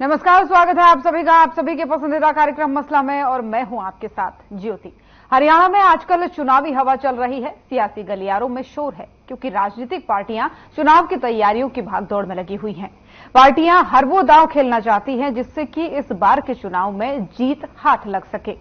नमस्कार, स्वागत है आप सभी का आप सभी के पसंदीदा कार्यक्रम मसला में, और मैं हूं आपके साथ ज्योति। हरियाणा में आजकल चुनावी हवा चल रही है। सियासी गलियारों में शोर है क्योंकि राजनीतिक पार्टियां चुनाव की तैयारियों की भागदौड़ में लगी हुई हैं। पार्टियां हर वो दांव खेलना चाहती हैं जिससे कि इस बार के चुनाव में जीत हाथ लग सके।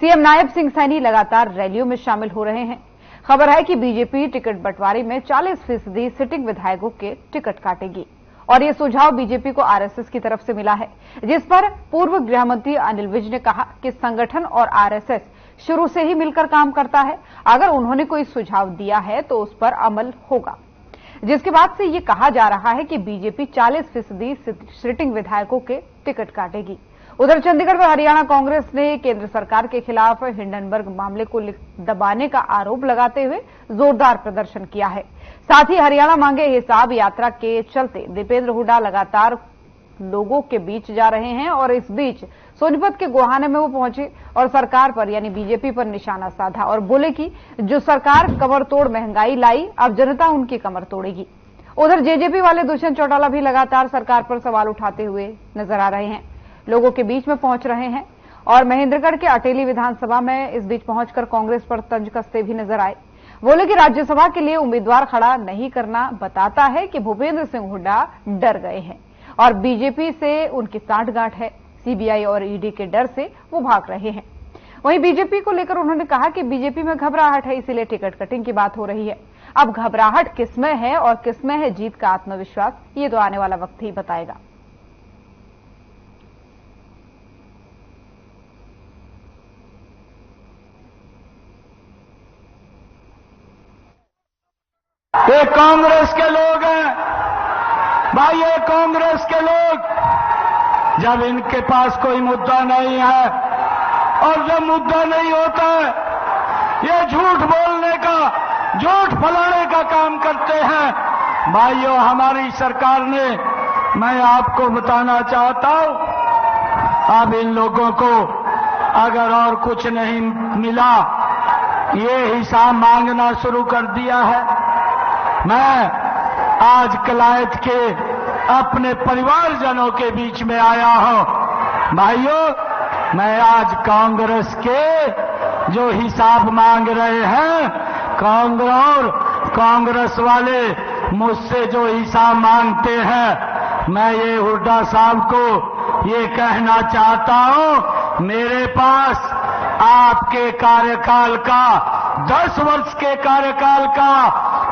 सीएम नायब सिंह सैनी लगातार रैलियों में शामिल हो रहे हैं। खबर है कि बीजेपी टिकट बंटवारे में 40% सिटिंग विधायकों के टिकट काटेगी, और ये सुझाव बीजेपी को आरएसएस की तरफ से मिला है, जिस पर पूर्व गृह मंत्री अनिल विज ने कहा कि संगठन और आरएसएस शुरू से ही मिलकर काम करता है। अगर उन्होंने कोई सुझाव दिया है तो उस पर अमल होगा, जिसके बाद से ये कहा जा रहा है कि बीजेपी 40% सिटिंग विधायकों के टिकट काटेगी। उधर चंडीगढ़ में हरियाणा कांग्रेस ने केंद्र सरकार के खिलाफ हिंडनबर्ग मामले को दबाने का आरोप लगाते हुए जोरदार प्रदर्शन किया है। साथ ही हरियाणा मांगे हिसाब यात्रा के चलते दीपेंद्र हुड्डा लगातार लोगों के बीच जा रहे हैं, और इस बीच सोनीपत के गोहाने में वो पहुंचे और सरकार पर यानी बीजेपी पर निशाना साधा और बोले कि जो सरकार कमर तोड़ महंगाई लाई, अब जनता उनकी कमर तोड़ेगी। उधर जेजेपी वाले दुष्यंत चौटाला भी लगातार सरकार पर सवाल उठाते हुए नजर आ रहे हैं, लोगों के बीच में पहुंच रहे हैं, और महेंद्रगढ़ के अटेली विधानसभा में इस बीच पहुंचकर कांग्रेस पर तंज कसते भी नजर आए। बोले कि राज्यसभा के लिए उम्मीदवार खड़ा नहीं करना बताता है कि भूपेंद्र सिंह हुड्डा डर गए हैं और बीजेपी से उनकी सांठगांठ है। सीबीआई और ईडी के डर से वो भाग रहे हैं। वहीं बीजेपी को लेकर उन्होंने कहा कि बीजेपी में घबराहट है, इसीलिए टिकट कटिंग की बात हो रही है। अब घबराहट किसमें है और किसमें है जीत का आत्मविश्वास, ये तो आने वाला वक्त ही बताएगा। ये कांग्रेस के लोग हैं भाई, ये कांग्रेस के लोग जब इनके पास कोई मुद्दा नहीं है और जब मुद्दा नहीं होता है, ये झूठ बोलने का, झूठ फैलाने का काम करते हैं। भाइयों, हमारी सरकार ने, मैं आपको बताना चाहता हूं, अब इन लोगों को अगर और कुछ नहीं मिला, ये हिसाब मांगना शुरू कर दिया है। मैं आज कलायत के अपने परिवारजनों के बीच में आया हूं। भाइयों, मैं आज कांग्रेस के जो हिसाब मांग रहे हैं, कांग्रेस वाले मुझसे जो हिसाब मांगते हैं, मैं ये हुड्डा साहब को ये कहना चाहता हूं, मेरे पास आपके कार्यकाल का, 10 वर्ष के कार्यकाल का,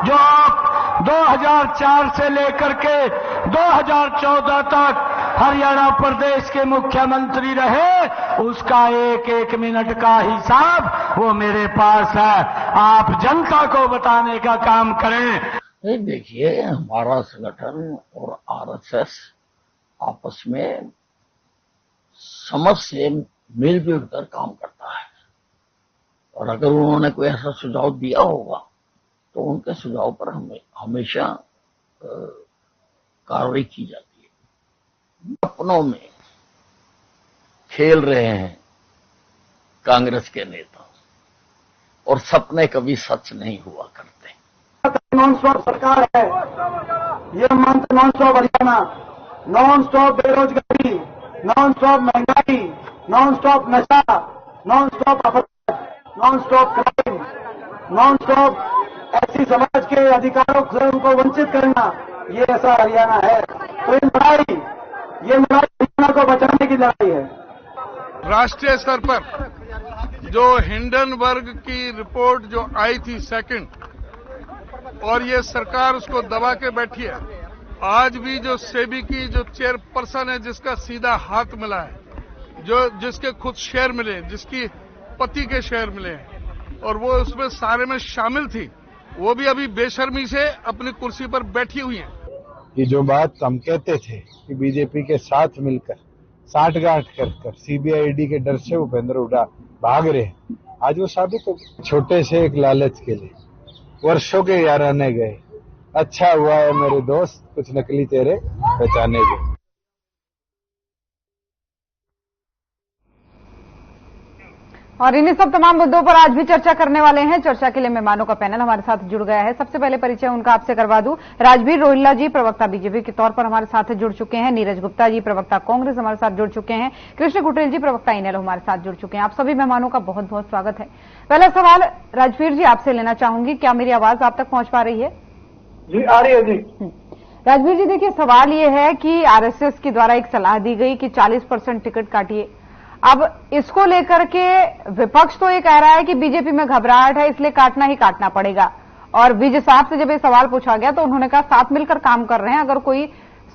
जो आप 2004 से लेकर के 2014 तक हरियाणा प्रदेश के मुख्यमंत्री रहे, उसका एक एक मिनट का हिसाब वो मेरे पास है। आप जनता को बताने का काम करें। देखिए, हमारा संगठन और आरएसएस आपस में समझ से मिलजुल कर काम करता है, और अगर उन्होंने कोई ऐसा सुझाव दिया होगा तो उनके सुझाव पर हमेशा कार्रवाई की जाती है। अपनों में खेल रहे हैं कांग्रेस के नेता, और सपने कभी सच नहीं हुआ करते। नॉन स्टॉप सरकार है, ये मंत्र non stop Haryana, non stop बेरोजगारी, नॉन स्टॉप महंगाई, नॉन स्टॉप नशा, नॉन स्टॉप अपराध, non stop crime, non stop ऐसी समाज के अधिकारों से उनको वंचित करना, ये ऐसा हरियाणा है। तो ये लड़ाई हरियाणा को बचाने की लड़ाई है। राष्ट्रीय स्तर पर जो हिंडनबर्ग की रिपोर्ट जो आई थी सेकंड, और ये सरकार उसको दबा के बैठी है। आज भी जो सेबी की जो चेयरपर्सन है, जिसका सीधा हाथ मिला है, जिसके खुद शेयर मिले, जिसकी पति के शेयर मिले हैं, और वो उसमें सारे में शामिल थी, वो भी अभी बेशर्मी से अपनी कुर्सी पर बैठी हुई हैं। ये जो बात हम कहते थे कि बीजेपी के साथ मिलकर सांठगांठ कर सीबीआई ईडी के डर से भूपेंद्र हुड्डा भाग रहे हैं, आज वो साबित हो। छोटे से एक लालच के लिए वर्षों के याराने गए, अच्छा हुआ है मेरे दोस्त, कुछ नकली चेहरे पहचाने गए। और इन्हीं सब तमाम मुद्दों पर आज भी चर्चा करने वाले हैं। चर्चा के लिए मेहमानों का पैनल हमारे साथ जुड़ गया है। सबसे पहले परिचय उनका आपसे करवा दूं। राजवीर रोहिल्ला जी प्रवक्ता बीजेपी के तौर पर हमारे साथ जुड़ चुके हैं। नीरज गुप्ता जी प्रवक्ता कांग्रेस हमारे साथ जुड़ चुके हैं। कृष्ण कुटेल जी प्रवक्ता इनेलो हमारे साथ जुड़ चुके हैं। आप सभी मेहमानों का बहुत बहुत स्वागत है। पहला सवाल राजवीर जी आपसे लेना चाहूंगी, क्या मेरी आवाज आप तक पहुंच पा रही है? जी आ रही है जी। राजवीर जी देखिए, सवाल ये है कि आरएसएस के द्वारा एक सलाह दी गई कि 40% टिकट काटिए। अब इसको लेकर के विपक्ष तो ये कह रहा है कि बीजेपी में घबराहट है, इसलिए काटना ही काटना पड़ेगा। और विजय साहब से जब ये सवाल पूछा गया तो उन्होंने कहा साथ मिलकर काम कर रहे हैं, अगर कोई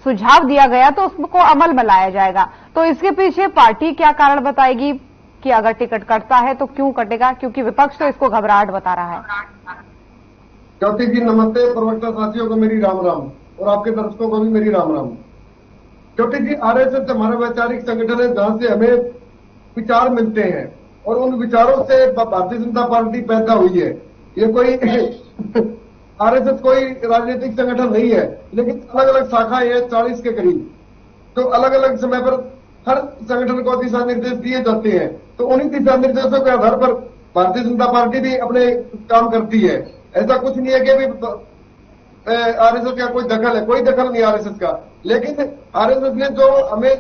सुझाव दिया गया तो उसको अमल में लाया जाएगा। तो इसके पीछे पार्टी क्या कारण बताएगी कि अगर टिकट कटता है तो क्यों कटेगा, क्योंकि विपक्ष तो इसको घबराहट बता रहा है। ज्योति जी नमस्ते, प्रवक्ता साथियों को मेरी राम राम और आपके दर्शकों को भी मेरी राम राम। ज्योति जी आरएसएस हमारा वैचारिक संगठन है जहां से हमें विचार मिलते हैं और उन विचारों से भारतीय जनता पार्टी पैदा हुई है। ये कोई आरएसएस कोई राजनीतिक संगठन नहीं है, लेकिन अलग अलग शाखाएं हैं 40 के करीब, तो अलग अलग समय पर हर संगठन को दिशा निर्देश दिए जाते हैं। तो उन्हीं दिशा निर्देशों के आधार पर भारतीय जनता पार्टी भी अपने काम करती है। ऐसा कुछ नहीं है कि अभी आरएसएस का कोई दखल है, कोई दखल नहीं आरएसएस का। लेकिन आरएसएस ने जो हमें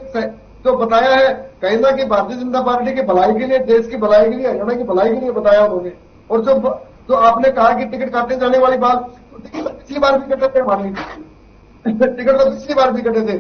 जो बताया है कहीं ना कि भारतीय जनता पार्टी की भलाई के लिए, देश की भलाई के लिए, हरियाणा की भलाई के लिए बताया उन्होंने। और जो आपने कहा कि टिकट काटने जाने वाली बात, तो टिकट पिछली बार भी कटे थे हमारे टिकट तो पिछली बार भी कटे थे।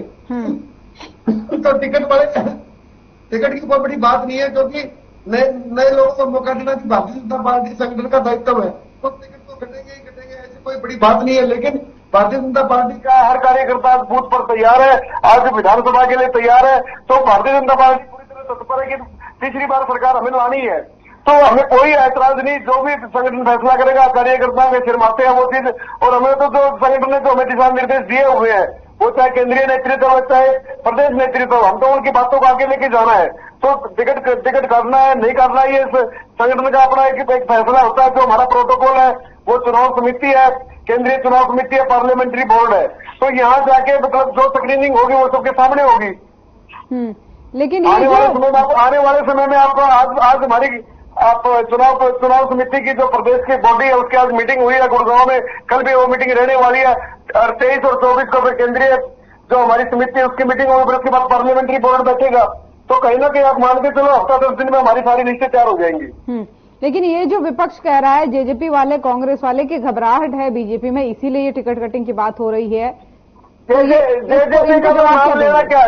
तो टिकट की बहुत बड़ी बात नहीं है, क्योंकि नए लोगों को मौका देना कि भारतीय जनता पार्टी संगठन का दायित्व है। तो टिकट तो कटेंगे ही कटेंगे, ऐसी कोई बड़ी बात नहीं है। लेकिन भारतीय जनता पार्टी का हर कार्यकर्ता आज बूथ पर तैयार है, आज विधानसभा के लिए तैयार है। तो भारतीय जनता पार्टी पूरी तरह तत्पर है कि तीसरी बार सरकार हमें लानी है। तो हमें कोई ऐतराज नहीं, जो भी संगठन फैसला करेगा कार्यकर्ता के सिर मारते हैं वो चीज। और हमें तो जो संगठन ने जो हमें दिशा निर्देश दिए हुए हैं, वो चाहे केंद्रीय नेतृत्व हो चाहे प्रदेश नेतृत्व, हम तो उनकी बातों को आगे लेके जाना है। तो टिकट करना है नहीं करना है, ये संगठन का अपना एक फैसला होता है। जो हमारा प्रोटोकॉल है वो चुनाव समिति है, केंद्रीय चुनाव समिति है, पार्लियामेंट्री बोर्ड है। तो यहाँ जाके मतलब जो स्क्रीनिंग होगी वो सबके सामने होगी। लेकिन आने वाले समय में आपको आज हमारी आप चुनाव समिति की जो प्रदेश की बॉडी है उसकी आज मीटिंग हुई है गुड़गांव में। कल भी वो मीटिंग रहने वाली है। और 23 और 24 को केंद्रीय जो हमारी समिति है उसकी मीटिंग होगी, फिर उसके बाद पार्लियामेंट्री बोर्ड बैठेगा। तो कहीं ना कहीं आप मान के चलो हफ्ता 10 दिन में हमारी सारी लिस्टें तैयार हो जाएंगी। लेकिन ये जो विपक्ष कह रहा है, जेजेपी वाले, कांग्रेस वाले की घबराहट है बीजेपी में, इसीलिए ये टिकट कटिंग की बात हो रही है। जेजेपी का नाम लेना क्या,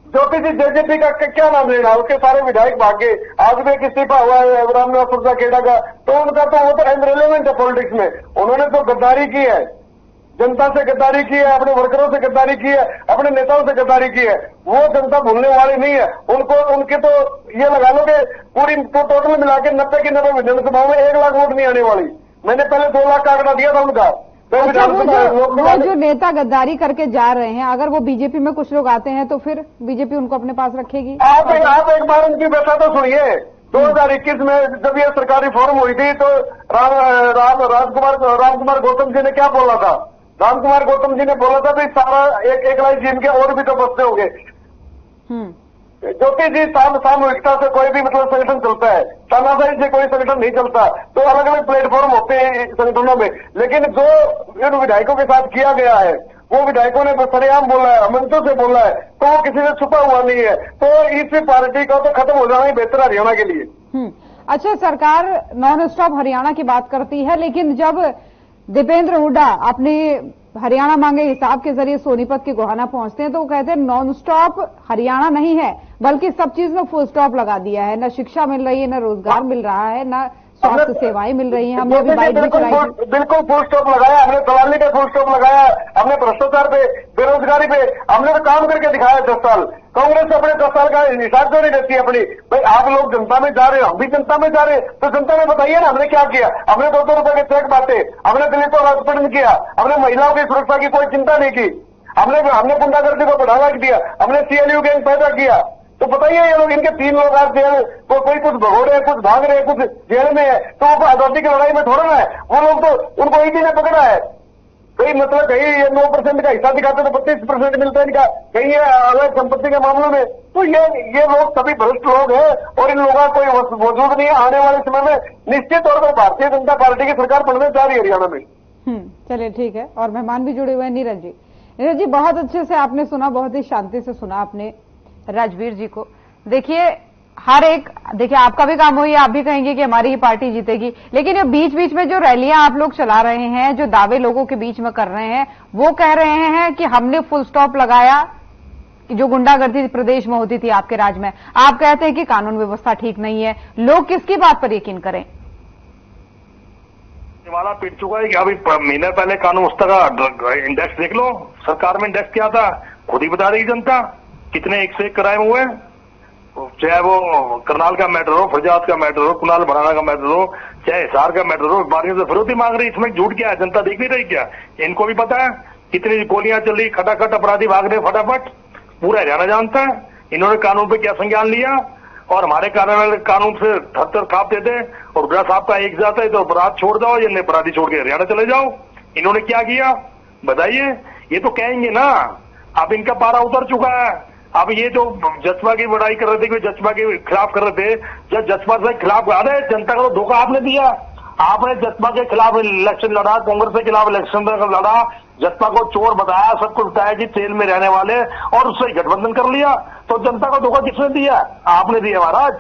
ज्योति जी जेजेपी का क्या नाम लेना, उसके सारे विधायक भागे। आज भी एक इस्तीफा हुआ है रामनिवास सुरजा खेड़ा का, तो उनका तो वो तो इनरिलेवेंट है पॉलिटिक्स में। उन्होंने तो गद्दारी की है, जनता से गद्दारी की है, अपने वर्करों से गद्दारी की है, अपने नेताओं से गद्दारी की है। वो जनता भूलने वाली नहीं है। उनके तो ये लगा लो कि पूरी तो टोटल मिला के 90 की 90 विधानसभाओं में 1 लाख वोट नहीं आने वाली। मैंने पहले 2 लाख का आंकड़ा दिया था उनका। अच्छा, वो जो नेता गद्दारी करके जा रहे हैं, अगर वो बीजेपी में कुछ लोग आते हैं तो फिर बीजेपी उनको अपने पास रखेगी? आप एक बार उनकी व्यथा तो सुनिए। 2021 में जब ये सरकारी फॉर्म हुई थी तो रामकुमार गौतम जी ने क्या बोला था? रामकुमार गौतम जी ने बोला था कि सारा एक लाख जिनके और भी तो बचते होंगे। ज्योति जी सामूहिकता से कोई भी मतलब संगठन चलता है, तानाशाही से कोई संगठन नहीं चलता। तो अलग अलग प्लेटफॉर्म होते हैं संगठनों में, लेकिन जो इन विधायकों के साथ किया गया है वो विधायकों ने सरेआम बोला है, मंचों से बोला है, तो वो किसी से छुपा हुआ नहीं है। तो इस पार्टी का तो खत्म हो जाना ही बेहतर है हरियाणा के लिए। अच्छा, सरकार नॉन स्टॉप हरियाणा की बात करती है, लेकिन जब दीपेंद्र हुड्डा अपने हरियाणा मांगे हिसाब के जरिए सोनीपत के गोहाना पहुंचते हैं तो वो कहते हैं नॉन स्टॉप हरियाणा नहीं है, बल्कि सब चीज में फुल स्टॉप लगा दिया है। न शिक्षा मिल रही है, न रोजगार मिल रहा है, न स्वास्थ्य सेवाएं मिल रही हैं। हमने अभी बाइक भी चलाई थी। बिल्कुल फुल स्टॉप लगाया हमने, दलाली पे फुल स्टॉप लगाया हमने, भ्रष्टाचार पे, बेरोजगारी पे हमने तो काम करके दिखाया 10 साल। कांग्रेस अपने 10 साल का हिसाब क्यों नहीं देती अपनी? भाई आप लोग जनता में जा रहे हो, हम भी जनता में जा रहे हैं, तो जनता में बताइए ना हमने क्या किया। हमने 200 रुपए के चेक बांटे, हमने दलित और हॉस्पिटल किया, हमने महिलाओं की सुरक्षा की कोई चिंता नहीं की, हमने गुंडागर्दी को बढ़ावा दिया, हमने CLU गैंग पैदा किया। तो बताइए ये लोग, इनके 3 लोग आज जेल, कोई कुछ भगोड़े हैं, कुछ भाग रहे हैं, कुछ जेल में है, तो वो आजादी की लड़ाई में थोड़ा है। वो लोग तो उनको ईडी ने पकड़ा है। कहीं मतलब कहीं ये 9% का हिस्सा दिखाते तो 32% मिलता है इनका, कहीं ये अवैध संपत्ति के मामलों में। तो ये लोग सभी भ्रष्ट लोग हैं और इन लोगों का कोई वजूद नहीं है। आने वाले समय में निश्चित तौर पर भारतीय जनता पार्टी की सरकार बनने जा रही है हरियाणा में। चलिए ठीक है। और मेहमान भी जुड़े हुए हैं नीरज जी। नीरज जी, बहुत अच्छे से आपने सुना, बहुत ही शांति से सुना आपने राजवीर जी को। देखिए देखिए आपका भी काम हुई, आप भी कहेंगे कि हमारी ही पार्टी जीतेगी, लेकिन ये बीच बीच में जो रैलियां आप लोग चला रहे हैं, जो दावे लोगों के बीच में कर रहे हैं, वो कह रहे हैं कि हमने फुल स्टॉप लगाया कि जो गुंडागर्दी प्रदेश में होती थी आपके राज में। आप कहते हैं कि कानून व्यवस्था ठीक नहीं है। लोग किसकी बात पर यकीन करें? वाला पीट चुका है कि अभी महीने पहले कानून व्यवस्था का इंडेक्स देख लो, सरकार में इंडेक्स क्या था खुद ही बता रही जनता। कितने एक से एक क्राइम हुए, चाहे वो करनाल का मैटर हो, फैजाद का मैटर हो, कुणाल भराना का मैटर हो, चाहे हिसार का मैटर हो, बारियों से फिरौती मांग रही। इसमें झूठ क्या है? जनता देख नहीं रही क्या? इनको भी पता है कितनी गोलियां चल रही, खटाखट अपराधी भाग रहे फटाफट, पूरा हरियाणा जानता है। इन्होंने कानून पे क्या संज्ञान लिया और हमारे कानून से थर कांपते थे। और रुद्रा साहब का एक जाता है तो अपराध छोड़ जाओ, ये अपराधी छोड़ के हरियाणा चले जाओ। इन्होंने क्या किया बताइए? ये तो कहेंगे ना। अब इनका पारा उतर चुका है। अब ये जो जसपा की बड़ाई कर रहे थे कि जसपा के खिलाफ कर रहे थे, जब जसपा से खिलाफ आ रहे, जनता का तो धोखा आपने दिया। आपने जसपा के खिलाफ इलेक्शन लड़ा, कांग्रेस के खिलाफ इलेक्शन लड़ा, जसपा को चोर बताया, सब कुछ बताया कि जेल में रहने वाले, और उससे गठबंधन कर लिया। तो जनता को धोखा किसने दिया? आपने दिया महाराज।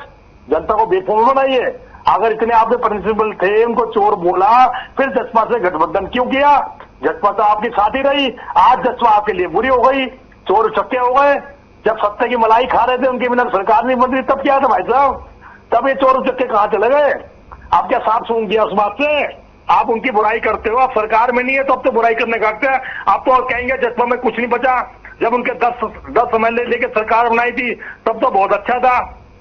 जनता को बेवकूफ बनाइए। अगर इतने आपके प्रिंसिपल थे, उनको चोर बोला, फिर जसपा से गठबंधन क्यों किया? जसपा तो आपकी साथ ही रही। आज जसपा आपके लिए बुरी हो गई, चोर चक्के हो गए। जब सत्ते की मलाई खा रहे थे, उनके बिना सरकार नहीं बन रही, तब क्या था भाई साहब? तब ये चोर चक्के कहां चले गए? आप क्या साफ सूंघ दिया उस बात से? आप उनकी बुराई करते हो। आप सरकार में नहीं है तो अब तो बुराई करने काटते हैं। आप तो कहेंगे जसपा में कुछ नहीं बचा। जब उनके 10 एमएलए लेके सरकार बनाई थी तब तो बहुत अच्छा था,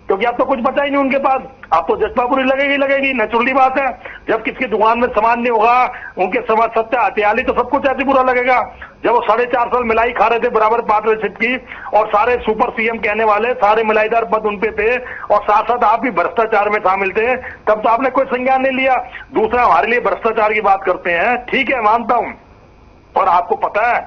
क्योंकि अब तो कुछ बचा ही नहीं उनके पास। अब तो जसपा बुरी लगेगी, नेचुरली बात है। जब किसकी दुकान में सामान नहीं होगा, उनके समाज सत्ता हथियाली, तो सब कुछ ऐसे बुरा लगेगा। जब वो 4.5 साल मिलाई खा रहे थे बराबर पार्टनरशिप की, और सारे सुपर सीएम कहने वाले सारे मिलाईदार पद उन पे थे, और साथ साथ आप भी भ्रष्टाचार में शामिल थे, तब तो आपने कोई संज्ञान नहीं लिया। दूसरा, हमारे लिए भ्रष्टाचार की बात करते हैं, ठीक है मानता हूं, और आपको पता है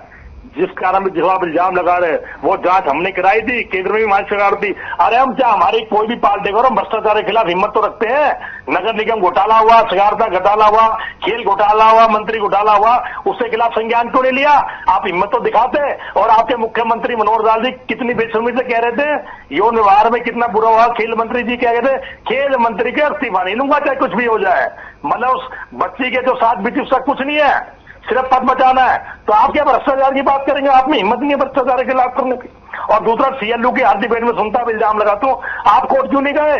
जिस कारण में जवाब इल्जाम लगा रहे, वो जांच हमने कराई थी, केंद्र में भी हमारी सरकार थी। अरे हम क्या, हमारी कोई भी पार्टी करो, भ्रष्टाचार के खिलाफ हिम्मत तो रखते हैं। नगर निगम घोटाला हुआ, सगारता घोटाला हुआ, खेल घोटाला हुआ, मंत्री घोटाला हुआ, उसके खिलाफ संज्ञान क्यों नहीं लिया? आप हिम्मत तो दिखाते। और आपके मुख्यमंत्री मनोहर लाल जी कितनी बेशर्मी से कह रहे थे यौन व्यवहार में कितना बुरा हुआ। खेल मंत्री जी कह रहे थे खेल मंत्री के इस्तीफा नहीं लूंगा चाहे कुछ भी हो जाए। मतलब उस बच्ची के जो साथ बीती उसका कुछ नहीं है, सिर्फ पद बचाना है। तो आप क्या भ्रष्टाचार की बात करेंगे? आप में हिम्मत नहीं है भ्रष्टाचार के खिलाफ करने की। और दूसरा, सीएलओ की हर डिबेट में सुनता है इल्जाम लगाता हूं, आप कोर्ट क्यों नहीं गए?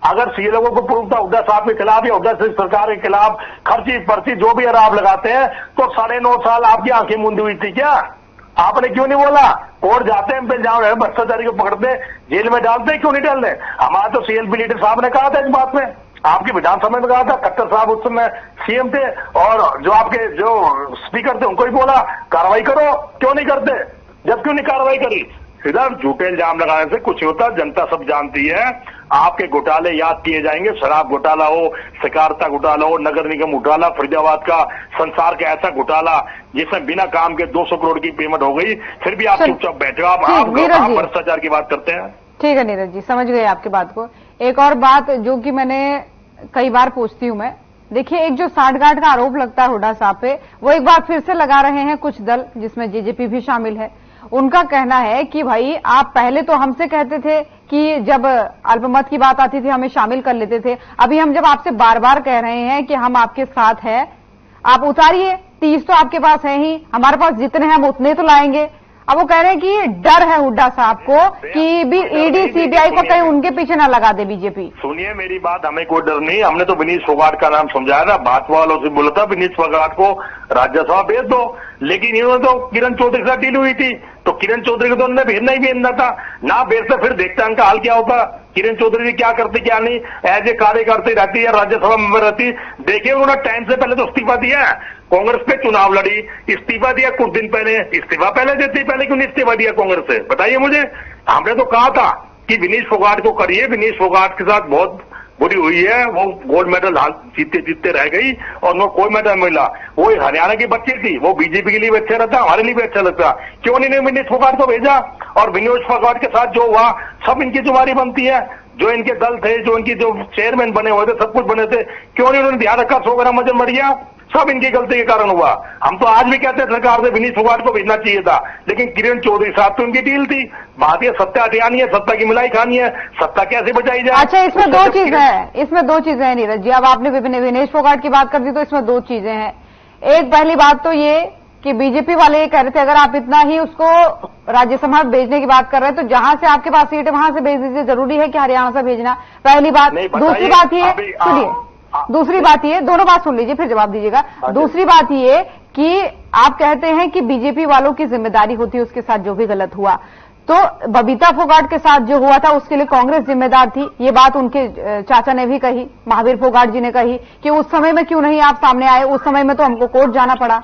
अगर सीएलओ को प्रूफ था हुड्डा साहब के खिलाफ या हुड्डा सरकार के खिलाफ खर्ची पर्ची जो भी आरोप लगाते हैं, तो 9.5 साल आपकी आंखें मूंदी हुई थी क्या? आपने क्यों नहीं बोला? कोर्ट जाते हैं, इल्जाम है, भ्रष्टाचारी को पकड़ते जेल में डालते, क्यों नहीं डालते? हमारा तो सीएलपी लीडर साहब ने कहा था इस बात में, आपकी विधानसभा में कहा था, खट्टर साहब उस समय सीएम थे, और जो आपके जो स्पीकर थे उनको ही बोला कार्रवाई करो, क्यों नहीं करते? जब क्यों नहीं कार्रवाई करी? सीधा झूठे इल्जाम लगाने से कुछ होता, जनता सब जानती है। आपके घोटाले याद किए जाएंगे, शराब घोटाला हो, सकारिता घोटाला हो, नगर निगम घोटाला, फरीदाबाद का संसार का ऐसा घोटाला जिसमें बिना काम के 200 करोड़ की पेमेंट हो गई, फिर भी आप चुपचाप बैठे हो। आप भ्रष्टाचार की बात करते हैं। ठीक है नीरज जी, समझ गए आपकी बात को। एक और बात जो कि मैंने कई बार पूछती हूं मैं, देखिए एक जो सांठगांठ का आरोप लगता है हुड्डा साहब पे, वो एक बार फिर से लगा रहे हैं कुछ दल जिसमें जेजेपी भी शामिल है। उनका कहना है कि भाई आप पहले तो हमसे कहते थे कि जब अल्पमत की बात आती थी हमें शामिल कर लेते थे, अभी हम जब आपसे बार बार कह रहे हैं कि हम आपके साथ हैं, आप उतारिए, 30 तो आपके पास है ही, हमारे पास जितने हैं हम उतने तो लाएंगे। अब वो कह रहे हैं कि डर है हुड्डा साहब को कि भी ईडी सीबीआई को कहीं उनके पीछे ना लगा दे बीजेपी। सुनिए मेरी बात, हमें कोई डर नहीं। हमने तो विनीश फोगाट का नाम समझाया ना, भाजपा वालों से बोला था विनीश फोगाट को राज्यसभा भेज दो, लेकिन इन्होंने तो किरण चौधरी के साथ डील हुई थी, तो किरण चौधरी को तो उन्होंने भेजना ही भेजना था ना। भेजते फिर देखते उनका हाल क्या होता, किरण चौधरी जी क्या करती क्या नहीं, एज ए कार्य करती रहती है, राज्यसभा मेंबर रहती। देखिए उन्होंने टाइम से पहले तो इस्तीफा दिया, कांग्रेस पे चुनाव लड़ी, इस्तीफा दिया कुछ दिन पहले। इस्तीफा पहले देती, पहले क्यों नहीं इस्तीफा दिया कांग्रेस से, बताइए मुझे। हमने तो कहा था कि विनीश फोगाट को करिए, विनीश फोगाट के साथ बहुत बुरी हुई है, वो गोल्ड मेडल जीतते जीतते रह गई और उनको कोई मेडल मिला। वो हरियाणा की बच्ची थी, वो बीजेपी के लिए भी अच्छा रहता, हमारे लिए भी अच्छा लगता। क्यों नहीं विनीश फोगाट को भेजा? और विनीश फोगाट के साथ जो हुआ सब इनकी जुबानी बनती है। जो इनके दल थे, जो इनकी जो चेयरमैन बने हुए थे, सब कुछ बने थे, क्यों नहीं उन्होंने ध्यान रखा? 100 ग्राम वजन बढ़ गया, सब इनकी गलती के कारण हुआ। हम तो आज भी कहते हैं सरकार से विनीश फोगाट को भेजना चाहिए था, लेकिन किरण चौधरी साहब तो इनकी डील थी। बात ये सत्ता हटियानी है, सत्ता की मिलाई खानी है, सत्ता कैसे बचाई जाए? अच्छा, इसमें दो चीजें हैं, इसमें दो चीजें हैं नीरज जी। अब आपने विनेश फोगाट की बात कर दी तो इसमें दो चीजें हैं। एक पहली बात तो ये कि बीजेपी वाले ये कह रहे थे अगर आप इतना ही उसको राज्यसभा भेजने की बात कर रहे हैं तो जहां से आपके पास सीट है वहां से भेज दीजिए, जरूरी है कि हरियाणा से भेजना, पहली बात। दूसरी बात ये, सुनिए, दूसरी बात ये, दोनों बात सुन लीजिए फिर जवाब दीजिएगा। दूसरी बात ये कि आप कहते हैं कि बीजेपी वालों की जिम्मेदारी होती है उसके साथ जो भी गलत हुआ, तो बबीता फोगाट के साथ जो हुआ था उसके लिए कांग्रेस जिम्मेदार थी। ये बात उनके चाचा ने भी कही, महावीर फोगाट जी ने कही कि उस समय में क्यों नहीं आप सामने आए, उस समय में तो हमको कोर्ट जाना पड़ा,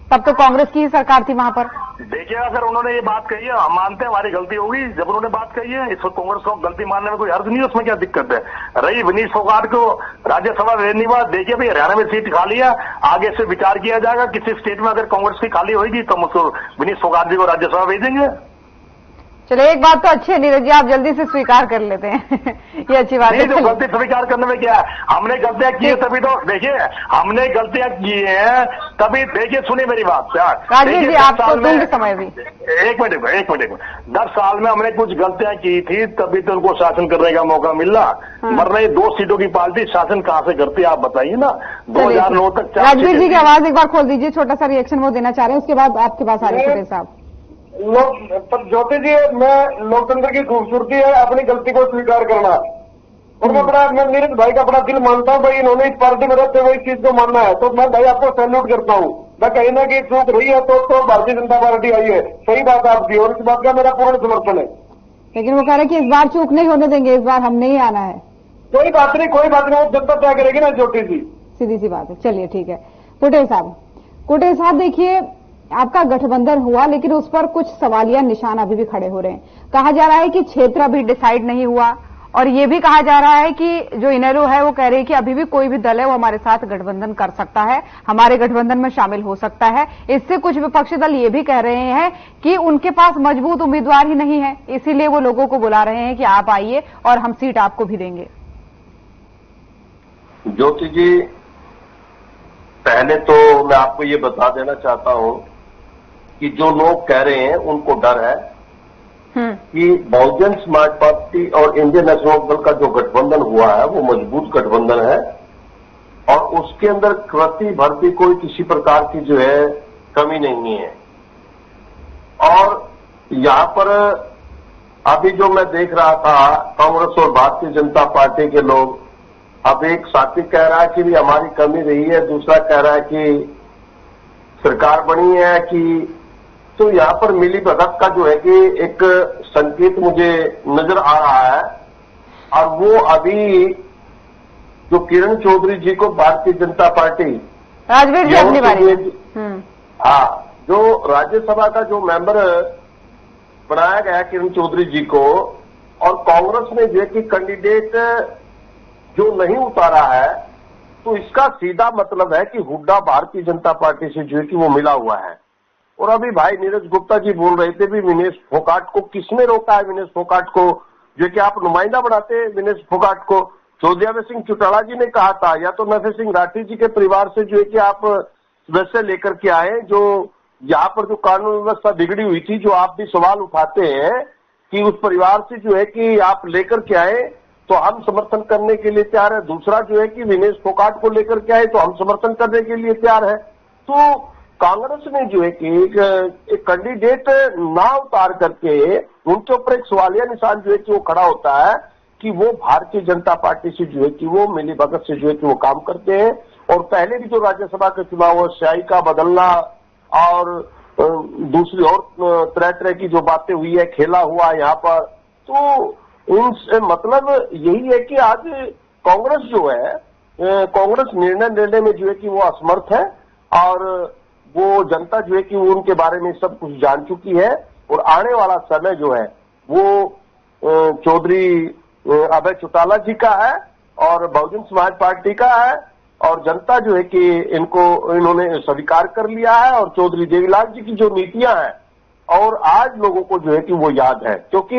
तब तो कांग्रेस की ही सरकार थी वहां पर। देखिए, अगर उन्होंने ये बात कही है, हम मानते हैं हमारी गलती होगी जब उन्होंने बात कही है, इसको कांग्रेस को गलती मानने में कोई हर्ज नहीं है, उसमें क्या दिक्कत है? रही विनीश फोगाट को राज्यसभा भेजने की बात, देखिए भाई हरियाणा में सीट खाली है, आगे से विचार किया जाएगा, किसी स्टेट में अगर कांग्रेस की खाली होगी तो हम उसको विनीश फोगाट जी को राज्यसभा भेजेंगे। चलो, एक बात तो अच्छी है नीरज जी, आप जल्दी से स्वीकार कर लेते हैं ये अच्छी बात है। तो गलती स्वीकार करने में क्या है? हमने गलतियां की है तभी तो, देखिए हमने गलतियां की हैं तभी, देखिए सुनिए मेरी बात यार राजवीर जी, आपको दूंगी समय भी। एक मिनट 10 साल में हमने कुछ गलतियां की थी तभी तो उनको शासन करने का मौका मिला। वरना ये 2 सीटों की पार्टी शासन कहां से करती है आप बताइए ना। 2009 तक राजवीर जी की आवाज एक बार खोल दीजिए, छोटा सा रिएक्शन वो देना चाह रहे हैं, उसके बाद आपके पास आ रहे हैं साहब। ज्योति जी, मैं लोकतंत्र की खूबसूरती है अपनी गलती को स्वीकार करना, और मैं नीरज भाई का बड़ा दिल मानता हूँ भाई, इन्होंने इस पार्टी में रहते हुए इस चीज को मानना है, तो मैं भाई आपको सैल्यूट करता हूँ। मैं कहीं ना कहीं चूक रही है तो भारतीय जनता पार्टी आई है, सही बात आपकी, और इस बात का मेरा पूर्ण समर्थन है। लेकिन वो कह रहे हैं कि इस बार चूक नहीं होने देंगे, इस बार हमने ही आना है। कोई बात नहीं, वो जनता तय करेगी ना ज्योति जी, सीधी सी बात है। चलिए ठीक है। कुटेल साहब देखिए, आपका गठबंधन हुआ लेकिन उस पर कुछ सवालिया निशान अभी भी खड़े हो रहे हैं। कहा जा रहा है कि क्षेत्र अभी डिसाइड नहीं हुआ, और ये भी कहा जा रहा है कि जो इनेलो है वो कह रही है कि अभी भी कोई भी दल है वो हमारे साथ गठबंधन कर सकता है, हमारे गठबंधन में शामिल हो सकता है। इससे कुछ विपक्षी दल ये भी कह रहे हैं कि उनके पास मजबूत उम्मीदवार ही नहीं है, इसीलिए वो लोगों को बुला रहे हैं कि आप आइए और हम सीट आपको भी देंगे। ज्योति जी, पहले तो मैं आपको ये बता देना चाहता हूं कि जो लोग कह रहे हैं उनको डर है कि बहुजन समाज पार्टी और इंडियन नेशनल दल का जो गठबंधन हुआ है वो मजबूत गठबंधन है, और उसके अंदर कृति भर्ती कोई किसी प्रकार की जो है कमी नहीं है। और यहां पर अभी जो मैं देख रहा था, कांग्रेस और भारतीय जनता पार्टी के लोग, अब एक साथी कह रहा है कि भी हमारी कमी रही है, दूसरा कह रहा है कि सरकार बनी है कि, तो यहां पर मिली भगत का जो है कि एक संकेत मुझे नजर आ रहा है। और वो अभी जो किरण चौधरी जी को भारतीय जनता पार्टी, राजवीर जी अपनी बारी, हाँ, जो राज्यसभा का जो मेंबर बनाया गया किरण चौधरी जी को, और कांग्रेस ने जो है कि कैंडिडेट जो नहीं उतारा है, तो इसका सीधा मतलब है कि हुड्डा भारतीय जनता पार्टी से जो है कि वो मिला हुआ है। और अभी भाई नीरज गुप्ता जी बोल रहे थे भी विनेश फोगाट को किसने रोका है? विनेश फोगाट को जो कि आप नुमाइंदा बनाते हैं विनेश फोगाट को, चौधरी सिंह चौटाला जी ने कहा था, या तो नरसिंह सिंह राठी जी के परिवार से जो है कि आप सदस्य लेकर के आए, जो यहाँ पर जो कानून व्यवस्था बिगड़ी हुई थी, जो आप भी सवाल उठाते हैं कि उस परिवार से जो है कि आप लेकर के आए तो हम समर्थन करने के लिए तैयार है। दूसरा जो है कि विनेश फोगाट को लेकर के आए तो हम समर्थन करने के लिए तैयार है। तो कांग्रेस ने जो है कि एक कैंडिडेट ना उतार करके उनके ऊपर एक सवालिया निशान जो है कि वो खड़ा होता है कि वो भारतीय जनता पार्टी से जो है कि वो मिली भगत से जो है कि वो काम करते हैं। और पहले भी जो राज्यसभा के चुनाव हो, स्याही का बदलना और दूसरी और तरह की जो बातें हुई है, खेला हुआ यहाँ पर, तो इनसे मतलब यही है कि आज कांग्रेस जो है, कांग्रेस निर्णय लेने में जो है कि वो असमर्थ है, और वो जनता जो है कि वो उनके बारे में सब कुछ जान चुकी है। और आने वाला समय जो है वो चौधरी अभय चौटाला जी का है, और बहुजन समाज पार्टी का है और जनता जो है कि इन्होंने स्वीकार कर लिया है। और चौधरी देवीलाल जी की जो नीतियां हैं और आज लोगों को जो है कि वो याद है, क्योंकि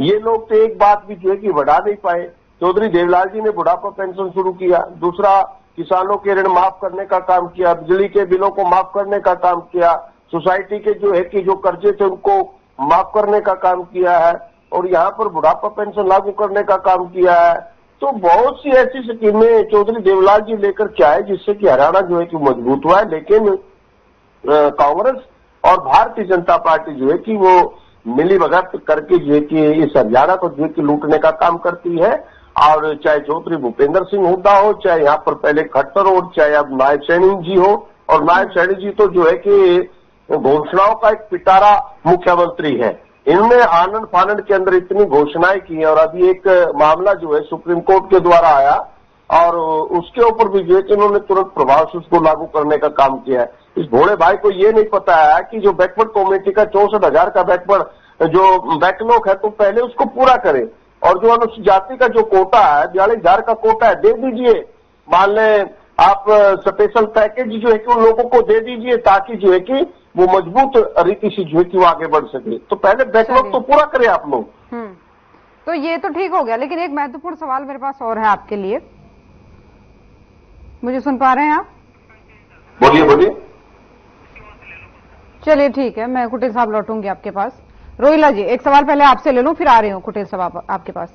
ये लोग तो एक बात भी जो है कि बढ़ा नहीं पाए। चौधरी देवीलाल जी ने बुढ़ापा पेंशन शुरू किया, दूसरा किसानों के ऋण माफ करने का काम किया, बिजली के बिलों को माफ करने का काम किया, सोसाइटी के जो है कि जो कर्जे थे उनको माफ करने का काम किया है और यहाँ पर बुढ़ापा पेंशन लागू करने का काम किया है। तो बहुत सी ऐसी स्कीमें चौधरी देवीलाल जी लेकर के आए जिससे कि हरियाणा जो है कि मजबूत हुआ है। लेकिन कांग्रेस और भारतीय जनता पार्टी जो है कि वो मिली भगत करके जो है कि इस हरियाणा को जो है कि लूटने का काम करती है। और चाहे चौधरी भूपेंद्र सिंह हुड्डा हो, चाहे यहाँ पर पहले खट्टर हो, चाहे अब नायब सैनी जी हो। और नायब सैनी जी तो जो है कि घोषणाओं का एक पिटारा मुख्यमंत्री है। इनने आनंद फानंद के अंदर इतनी घोषणाएं की और अभी एक मामला जो है सुप्रीम कोर्ट के द्वारा आया और उसके ऊपर भी जो है कि इन्होंने तुरंत प्रभाव से उसको लागू करने का काम किया है। इस भोले भाई को ये नहीं पता है कि जो बैकवर्ड कम्युनिटी का 64,000 का बैकवर्ड जो बैकलॉग है तो पहले उसको पूरा करें। और जो अनुसूचित जाति का जो कोटा है 42,000 का कोटा है दे दीजिए। मान लें आप स्पेशल पैकेज जो है कि उन लोगों को दे दीजिए ताकि जो है कि वो मजबूत रीति से जो है कि वो आगे बढ़ सके। तो पहले बैकलॉग तो पूरा करें आप लोग। तो ये तो ठीक हो गया, लेकिन एक महत्वपूर्ण सवाल मेरे पास और है आपके लिए। मुझे सुन पा रहे हैं आप? बोलिए बोलिए। चलिए ठीक है, मैं कुटिल साहब लौटूंगी आपके पास। रोहिला जी, एक सवाल पहले आपसे ले लूं, फिर आ रही हूं कुटिल साहब आपके पास।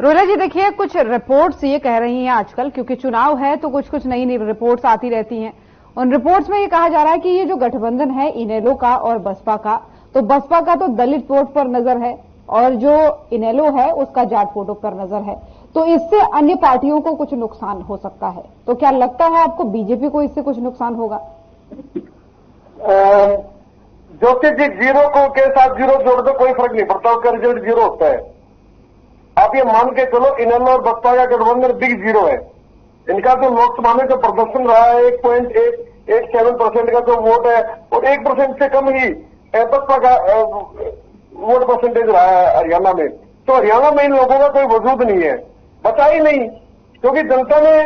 रोहिला जी देखिए, कुछ रिपोर्ट्स ये कह रही हैं आजकल, क्योंकि चुनाव है तो कुछ कुछ नई रिपोर्ट्स आती रहती हैं। उन रिपोर्ट्स में ये कहा जा रहा है कि ये जो गठबंधन है इनेलो का और बसपा का, तो बसपा का तो दलित वोट पर नजर है और जो इनेलो है उसका जाट वोटों पर नजर है। तो इससे अन्य पार्टियों को कुछ नुकसान हो सकता है। तो क्या लगता है आपको बीजेपी को इससे कुछ नुकसान होगा? ज्योति जी, जीरो को के साथ जीरो जोड़ दो, कोई फर्क नहीं पड़ता, उसका रिजल्ट जीरो होता है। आप ये मान के चलो इनेलो और बसपा का गठबंधन बिग जीरो है। इनका तो लोकसभा में जो प्रदर्शन रहा है 1.87% का जो वोट है और 1% से कम ही बसपा का वोट परसेंटेज रहा है हरियाणा में। तो हरियाणा में इन लोगों का कोई वजूद नहीं है, बचा ही नहीं, क्योंकि जनता ने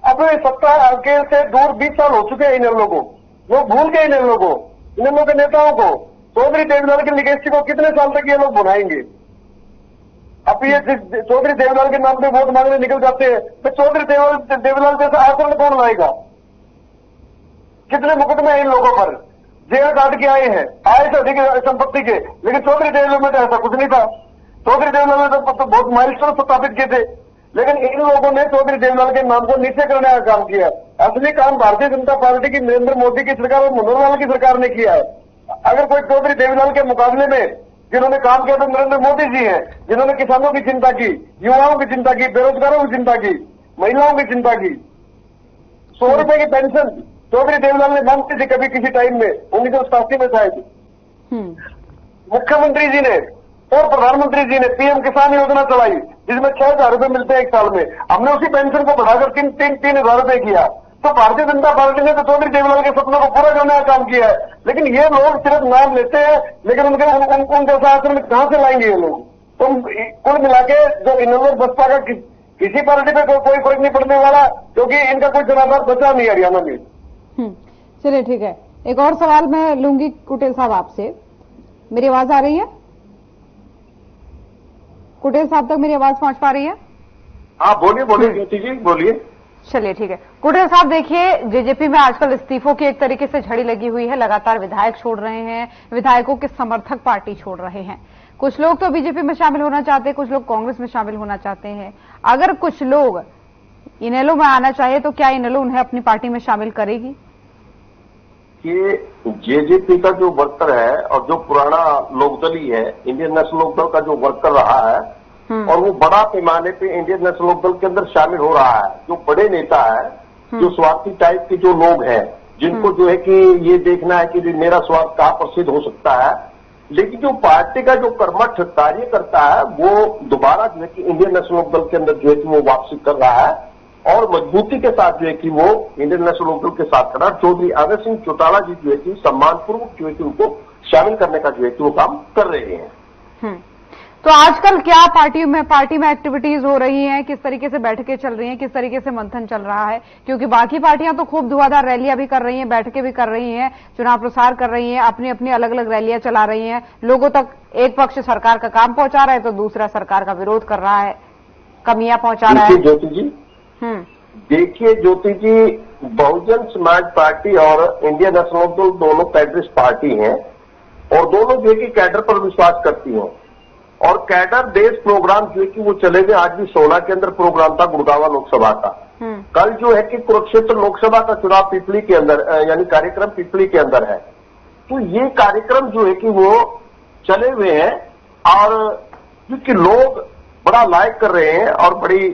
अब सत्ता के से दूर 20 साल हो चुके हैं इन लोगों को, लोग भूल गए इन लोगों के नेताओं को। चौधरी देवीलाल के लिगेसी को कितने साल तक ये लोग बनाएंगे? अब ये चौधरी देवीलाल के नाम पे वोट मांगने निकल जाते हैं, तो चौधरी देवीलाल जैसा आचरण कौन लाएगा? कितने मुकदमे हैं इन लोगों पर, जेल काट के आए हैं, आए थे अधिक संपत्ति के, लेकिन चौधरी देवीलाल में तो ऐसा कुछ नहीं था। चौधरी देवीलाल ने तो बहुत माइलस्टोन स्थापित किए थे, लेकिन इन लोगों ने चौधरी देवीलाल के नाम को नीचे करने का काम किया। असली काम भारतीय जनता पार्टी की, नरेंद्र मोदी की सरकार और मनोहर लाल की सरकार ने किया है। अगर कोई चौधरी देवीलाल के मुकाबले में जिन्होंने काम किया तो नरेंद्र मोदी जी हैं, जिन्होंने किसानों की चिंता की, युवाओं की चिंता की, बेरोजगारों की चिंता की, महिलाओं की चिंता की। 100 रुपए की पेंशन चौधरी देवीलाल ने मांगती थी कभी किसी टाइम में, 1987 में शायद। मुख्यमंत्री जी ने और प्रधानमंत्री जी ने पीएम किसान योजना चलाई जिसमें 6,000 रुपए मिलते हैं एक साल में। हमने उसी पेंशन को बढ़ाकर 3,000 रुपए किया। तो भारतीय जनता पार्टी ने तो चौधरी देवीलाल के सपनों को पूरा करने का काम किया है, लेकिन ये लोग सिर्फ नाम लेते हैं, लेकिन उन जैसा आचरण कहां से लाएंगे ये लोग? तो कुल मिला के जो इनेलो बसपा का किसी पार्टी पे कोई फर्क नहीं पड़ने वाला, क्योंकि इनका कोई जनाधार बचा नहीं हरियाणा में। चलिए ठीक है, एक और सवाल मैं लूंगी कुटिल साहब आपसे। मेरी आवाज आ रही है? कुटिल साहब तक मेरी आवाज पहुंच पा रही है? हाँ बोलिए बोलिए ज्योति जी बोलिए। चलिए ठीक है, कुटिल साहब देखिए, जेजेपी में आजकल इस्तीफों की एक तरीके से झड़ी लगी हुई है। लगातार विधायक छोड़ रहे हैं, विधायकों के समर्थक पार्टी छोड़ रहे हैं। कुछ लोग तो बीजेपी में शामिल होना चाहते हैं, कुछ लोग कांग्रेस में शामिल होना चाहते हैं। अगर कुछ लोग इनेलो में आना चाहे तो क्या इनेलो उन्हें अपनी पार्टी में शामिल करेगी? ये जेजेपी का जो वर्कर है और जो पुराना लोकदली है, इंडियन नेशनल लोकदल का जो वर्कर रहा है और वो बड़ा पैमाने पे इंडियन नेशनल लोकदल के अंदर शामिल हो रहा है। जो बड़े नेता है, जो स्वार्थी टाइप के जो लोग हैं, जिनको जो है कि ये देखना है कि मेरा स्वार्थ कहाँ पर सिद्ध हो सकता है, लेकिन जो पार्टी का जो कर्मठ कार्य करता है वो दोबारा जो है कि इंडियन नेशनल लोकदल के अंदर जो है कि वो वापसी कर रहा है और मजबूती के साथ जो है कि वो इंडियन नेशनल लोकदल के साथ खड़ा। चौधरी अभय सिंह चौटाला जी जो है कि सम्मानपूर्वक जो है कि उनको शामिल करने का जो है कि वो काम कर रहे हैं। तो आजकल क्या पार्टी में एक्टिविटीज हो रही हैं, किस तरीके से बैठकें चल रही हैं, किस तरीके से मंथन चल रहा है? क्योंकि बाकी पार्टियां तो खूब धुआंधार रैलियां भी कर रही हैं, बैठकें भी कर रही हैं, चुनाव प्रसार कर रही हैं, अपनी अपनी अलग अलग रैलियां चला रही हैं, लोगों तक एक पक्ष सरकार का काम पहुंचा रहा है तो दूसरा सरकार का विरोध कर रहा है, कमियां पहुंचा रहा है। ज्योति जी देखिए ज्योति जी, बहुजन समाज पार्टी और इंडियन नेशनल दल दोनों कैडरिस्ट पार्टी हैं और दोनों जो है कि कैडर पर विश्वास करती हैं और कैडर देश प्रोग्राम जो है कि वो चले गए। आज भी 16 के अंदर प्रोग्राम था गुड़गांव लोकसभा का। कल जो है कि कुरुक्षेत्र लोकसभा का चुनाव पिपली के अंदर यानी कार्यक्रम पिपली के अंदर है। तो ये कार्यक्रम जो है कि वो चले हुए हैं और क्योंकि लोग बड़ा लाइक कर रहे हैं और बड़ी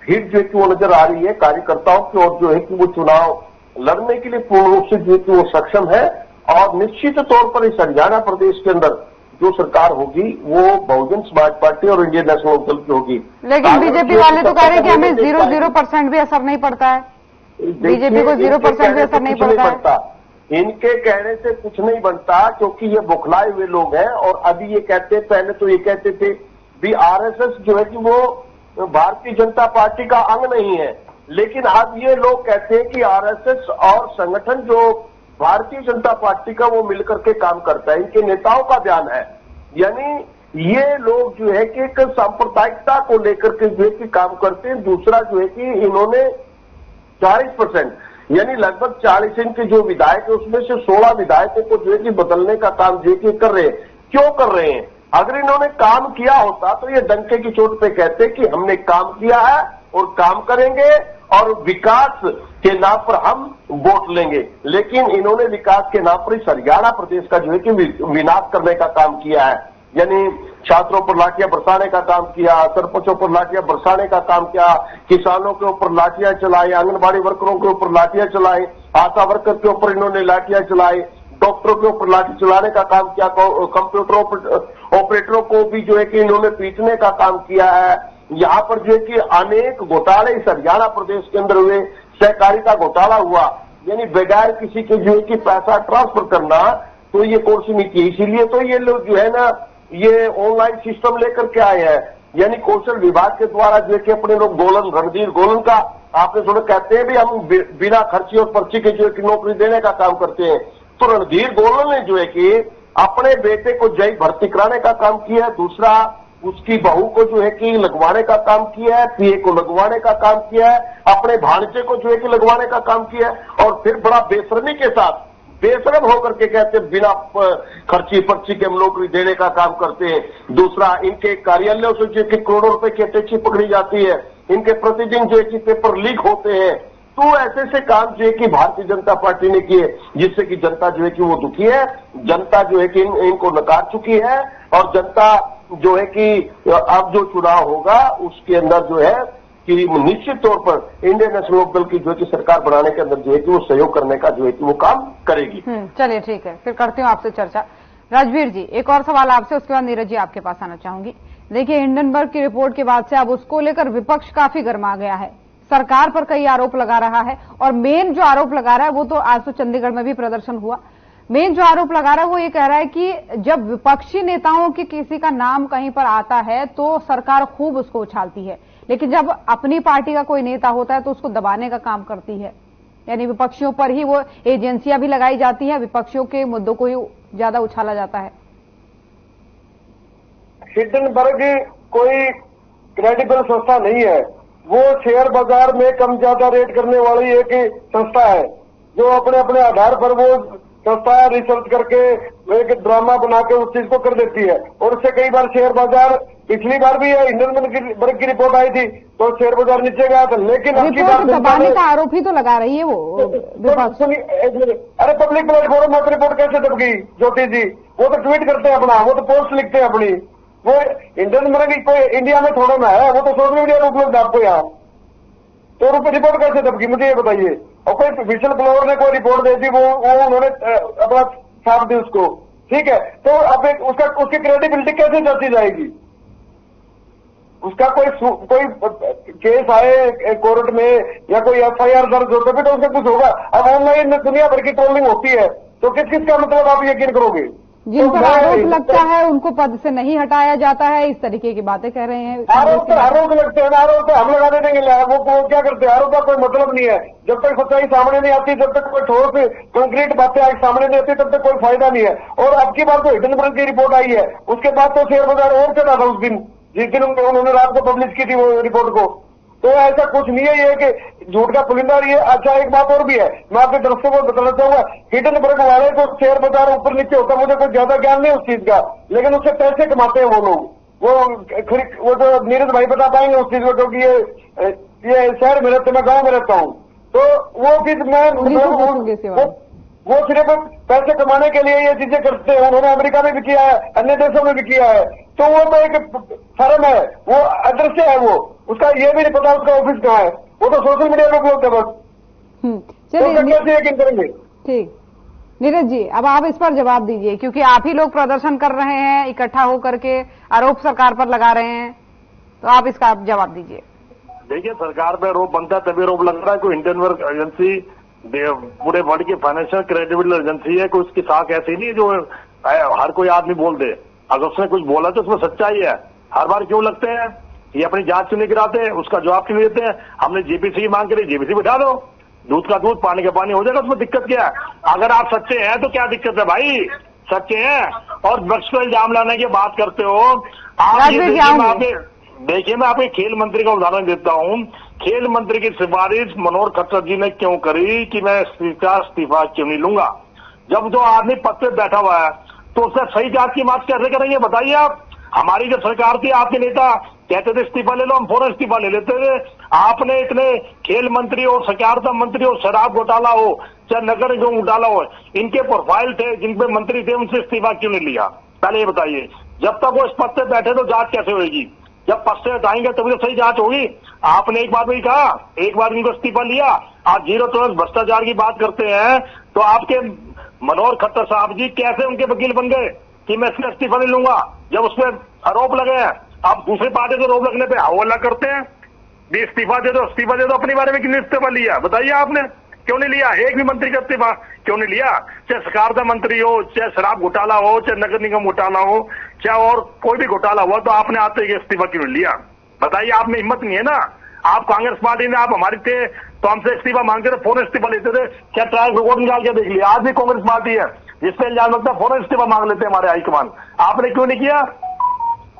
भीड़ जो है कि वो नजर आ रही है कार्यकर्ताओं की और जो है कि वो चुनाव लड़ने के लिए पूर्ण रूप से जो है कि वो सक्षम है और निश्चित तौर पर इस हरियाणा प्रदेश के अंदर जो सरकार होगी वो बहुजन समाज पार्टी और इंडियन नेशनल दल की होगी। लेकिन बीजेपी वाले तो कह रहे हैं कि हमें 0% भी असर नहीं पड़ता है, बीजेपी को 0% भी असर नहीं पड़ता है। इनके कहने से कुछ नहीं बनता क्योंकि ये बुखलाए हुए लोग हैं और अभी ये कहते, पहले तो ये कहते थे भी आरएसएस जो है कि वो भारतीय जनता पार्टी का अंग नहीं है, लेकिन अब ये लोग कहते हैं कि आरएसएस और संगठन जो भारतीय जनता पार्टी का वो मिलकर के काम करता है, इनके नेताओं का बयान है। यानी ये लोग जो है कि एक सांप्रदायिकता को लेकर के जो है कि काम करते हैं। दूसरा जो है कि इन्होंने 40% यानी लगभग 40 इनके जो विधायक है उसमें से 16 विधायकों को जो है कि बदलने का काम जो है कि कर रहे हैं। क्यों कर रहे हैं? अगर इन्होंने काम किया होता तो ये डंके की चोट पे कहते कि हमने काम किया है और काम करेंगे और विकास के नाम पर हम वोट लेंगे, लेकिन इन्होंने विकास के नाम पर इस हरियाणा प्रदेश का जो है कि विनाश करने का काम किया है। यानी छात्रों पर लाठियां बरसाने का काम किया, सरपंचों पर लाठियां बरसाने का काम किया, किसानों के ऊपर लाठियां चलाई, आंगनबाड़ी वर्करों के ऊपर लाठियां चलाई, आशा वर्कर के ऊपर इन्होंने लाठियां चलाई, डॉक्टरों के ऊपर लाठी चलाने का काम किया, कंप्यूटर ऑपरेटरों को भी जो है कि इन्होंने पीटने का काम किया है। यहाँ पर जो है कि अनेक घोटाले इस हरियाणा प्रदेश के अंदर हुए, सहकारिता घोटाला हुआ, यानी बगैर किसी के जो है कि पैसा ट्रांसफर करना, तो ये कौन सी नीति है? इसीलिए तो ये लोग जो है ना ये ऑनलाइन सिस्टम लेकर के आए हैं, यानी कौशल विभाग के द्वारा जो है कि अपने लोग गोलन, रणधीर गोलन का आपने थोड़ा कहते हैं भी हम बिना खर्ची और पर्ची के जो है कि नौकरी देने का काम करते हैं। तो रणधीर गोलन ने जो है कि अपने बेटे को जय भर्ती कराने का काम किया है, दूसरा उसकी बहू को जो है कि लगवाने का काम किया है, पीए को लगवाने का काम किया है, अपने भांजे को जो है कि लगवाने का काम किया है और फिर बड़ा बेशर्मी के साथ बेशरम होकर के कहते हैं बिना खर्ची पर्ची के हम नौकरी देने का काम करते हैं। दूसरा इनके कार्यालयों से जो है कि करोड़ों रुपए की अटैची पकड़ी जाती है, इनके प्रतिदिन जो है कि पेपर लीक होते हैं। तो ऐसे से काम जो है कि भारतीय जनता पार्टी ने किए जिससे कि जनता जो है कि वो दुखी है, जनता जो है कि इनको नकार चुकी है और जनता जो है कि अब जो चुनाव होगा उसके अंदर जो है कि निश्चित तौर पर इंडियन नेशनल दल की जो है कि सरकार बनाने के अंदर जो है कि वो सहयोग करने का जो है कि वो काम करेगी। चलिए ठीक है, फिर करती हूँ आपसे चर्चा। राजवीर जी, एक और सवाल आपसे, उसके बाद नीरज जी आपके पास आना चाहूंगी। देखिए, हिंडनबर्ग की रिपोर्ट के बाद से अब उसको लेकर विपक्ष काफी गर्मा गया है, सरकार पर कई आरोप लगा रहा है और मेन जो आरोप लगा रहा है वो तो आज तो चंडीगढ़ में भी प्रदर्शन हुआ, मेन जो आरोप लगा रहा है वो ये कह रहा है कि जब विपक्षी नेताओं के किसी का नाम कहीं पर आता है तो सरकार खूब उसको उछालती है, लेकिन जब अपनी पार्टी का कोई नेता होता है तो उसको दबाने का काम करती है। यानी विपक्षियों पर ही वो एजेंसियां भी लगाई जाती हैं, विपक्षियों के मुद्दों को ही ज्यादा उछाला जाता है। हिंडनबर्ग कोई क्रेडिबल संस्था नहीं है, वो शेयर बाजार में कम ज्यादा रेट करने वाली एक संस्था है जो अपने अपने आधार पर वो संस्था रिसर्च करके एक ड्रामा बना के उस चीज को कर देती है और उससे कई बार शेयर बाजार, पिछली बार भी हिंडनबर्ग की रिपोर्ट आई थी तो शेयर बाजार नीचे गया था, लेकिन दबाने का आरोप ही तो लगा रही है वो विपक्ष। अरे पब्लिक प्लेटफॉर्म में रिपोर्ट कैसे दब गई ज्योति जी? वो तो ट्वीट करते हैं अपना, वो तो पोस्ट लिखते हैं अपनी, वो हिंडनबर्ग कोई इंडिया में थोड़ा ना है, वो तो सोशल मीडिया में उपलब्ध आपको यहाँ, तो रिपोर्ट कैसे दबगी मुझे ये बताइए। और कोई विशल ब्लोअर ने कोई रिपोर्ट दे दी, वो उन्होंने अपना छाप दी उसको, ठीक है, तो अब उसकी क्रेडिबिलिटी कैसे जाती जाएगी? उसका कोई केस आए कोर्ट में या कोई एफआईआर दर्ज होता है तो उसका कुछ होगा। अब ऑनलाइन दुनिया भर की ट्रोलिंग होती है तो किस किस का मतलब आप यकीन करोगे? जिन पर आरोप लगता है उनको पद से नहीं हटाया जाता है, इस तरीके की बातें कह रहे हैं। आरोप लगते हैं, आरोप पे हम लगा देंगे, वो क्या करते हैं, आरोप का कोई मतलब नहीं है। जब तक सच्चाई सामने नहीं आती, जब तक कोई ठोस कंक्रीट बातें आज सामने नहीं आती, तब तक कोई फायदा नहीं है। और अब की बार तो हिडनबर्ग की रिपोर्ट आई है, उसके बाद तो शेयर बाजार और चढ़ा था उस दिन, जिस दिन उन्होंने रात को पब्लिश की थी वो रिपोर्ट को। तो ऐसा कुछ नहीं है ये कि झूठ का पुलिंदा ये। अच्छा, एक बात और भी है, मैं आपके दर्शकों को बताना चाहूंगा, हिडनबर्ग वाले को शेयर बाजार ऊपर नीचे होता है, मुझे कोई ज्यादा ज्ञान नहीं उस चीज का, लेकिन उससे पैसे कमाते हैं वो लोग। वो जो नीरज भाई बता पाएंगे उस चीज को, क्योंकि ये शहर में रहते, मैं गाँव में रहता हूँ। तो वो चीज मैं वो सिर्फ पैसे कमाने के लिए ये चीजें करते हैं। उन्होंने अमेरिका में भी किया है, अन्य देशों में भी किया है। तो वो तो एक फर्म है, वो अदृश्य है, वो उसका ये भी नहीं पता उसका ऑफिस कहाँ है, वो तो सोशल मीडिया पे उपलब्ध है बस। चलिए, कैसे यकीन करेंगे? ठीक, नीरज जी अब आप इस पर जवाब दीजिए, क्योंकि आप ही लोग प्रदर्शन कर रहे हैं, इकट्ठा होकर के आरोप सरकार पर लगा रहे हैं, तो आप इसका आप जवाब दीजिए। देखिए, सरकार पे आरोप बनता है तभी आरोप लग रहा है। कोई हिंडनबर्ग एजेंसी पूरे वर्ल्ड की फाइनेंशियल क्रेडिबल एजेंसी है, कोई उसकी साख ऐसी नहीं जो हर कोई आदमी बोल दे। अगर उसने कुछ बोला तो उसमें सच्चाई है। हर बार क्यों लगते हैं? ये अपनी जांच क्यों नहीं कराते हैं? उसका जवाब क्यों देते हैं? हमने जेपीसी की मांग करी, जेपीसी बिठा दो, दूध का दूध पानी का पानी हो जाएगा, उसमें दिक्कत क्या है? अगर आप सच्चे हैं तो क्या दिक्कत है भाई? सच्चे हैं और वृक्ष पर इल्जाम लाने की बात करते हो आप। ये देखिए, मैं आपके खेल मंत्री का उदाहरण देता हूं। खेल मंत्री की सिफारिश मनोहर खट्टर जी ने क्यों करी कि मैं इस्तीफा क्यों नहीं लूंगा? जब जो आदमी पद पे बैठा हुआ है तो उससे सही जांच की बात कैसे करेंगे बताइए आप? हमारी जो सरकार थी, आपके नेता कहते थे इस्तीफा ले लो, हम फौरन इस्तीफा ले लेते थे। आपने इतने खेल मंत्री हो, सहकारिता मंत्री हो, शराब घोटाला हो, चाहे नगर निगम घोटाला हो, इनके प्रोफाइल थे, जिन पे मंत्री थे, उनसे इस्तीफा क्यों नहीं लिया? पहले ये बताइए। जब तक वो इस पद पे बैठे तो जांच कैसे होगी? जब पद से हटाएंगे तभी तो सही जांच होगी। आपने एक बार भी कहा, एक बार इनको इस्तीफा लिया। आज जीरो टॉलरेंस भ्रष्टाचार की बात करते हैं तो आपके मनोहर खट्टर साहब जी कैसे उनके वकील बन गए कि मैं इसमें इस्तीफा नहीं लूंगा, जब उसमें आरोप लगे हैं? आप दूसरी पार्टी के आरोप लगने पे हवाला करते हैं, भी इस्तीफा दे दो, इस्तीफा दे दो। अपने बारे में कितने इस्तीफा लिया बताइए आपने? क्यों नहीं लिया? एक भी मंत्री का इस्तीफा क्यों नहीं लिया? चाहे सहकारिता मंत्री हो, चाहे शराब घोटाला हो, चाहे नगर निगम घोटाला हो, चाहे और कोई भी घोटाला हुआ, तो आपने आते ही इस्तीफा क्यों नहीं लिया? बताइए, आप में हिम्मत नहीं है ना? आप कांग्रेस पार्टी में आप हमारी थे तो हमसे इस्तीफा मांगते थे, फौरन इस्तीफा लेते थे। क्या ट्रायल रिकॉर्ड निकाल के देख लिया? आज भी कांग्रेस पार्टी है जिसपे इल्जाम लगता है, फौरन इस्तीफा मांग लेते हैं हमारे हाईकमान। आपने क्यों नहीं किया?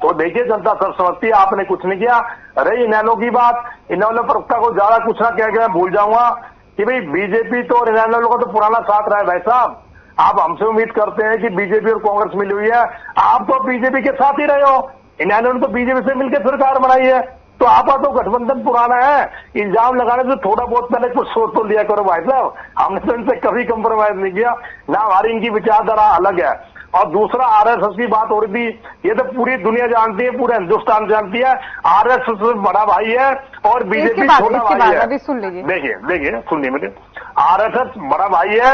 तो देखिए, जनता सब समझती है आपने कुछ नहीं किया। रही इनेलो की बात, इनेलो प्रवक्ता को ज्यादा कुछ ना कह के मैं भूल जाऊंगा कि भाई बीजेपी तो और इनेलो का तो पुराना साथ रहा है। भाई साहब, आप हमसे उम्मीद करते हैं कि बीजेपी और कांग्रेस मिली हुई है, आप तो बीजेपी के साथ ही रहे हो। इनेलो ने तो बीजेपी से मिलकर सरकार बनाई है, तो आपका तो गठबंधन पुराना है। इल्जाम लगाने से थोड़ा बहुत पहले कुछ सोच तो लिया करो भाई साहब। हमने तो इनसे कभी कंप्रोमाइज नहीं किया ना, हमारी इनकी विचारधारा अलग है। और दूसरा, आरएसएस की बात हो रही थी, ये तो पूरी दुनिया जानती है, पूरे हिंदुस्तान जानती है, आरएसएस बड़ा भाई है और बीजेपी छोटा भाई है। देखिए सुनिए मेरे, आरएसएस बड़ा भाई है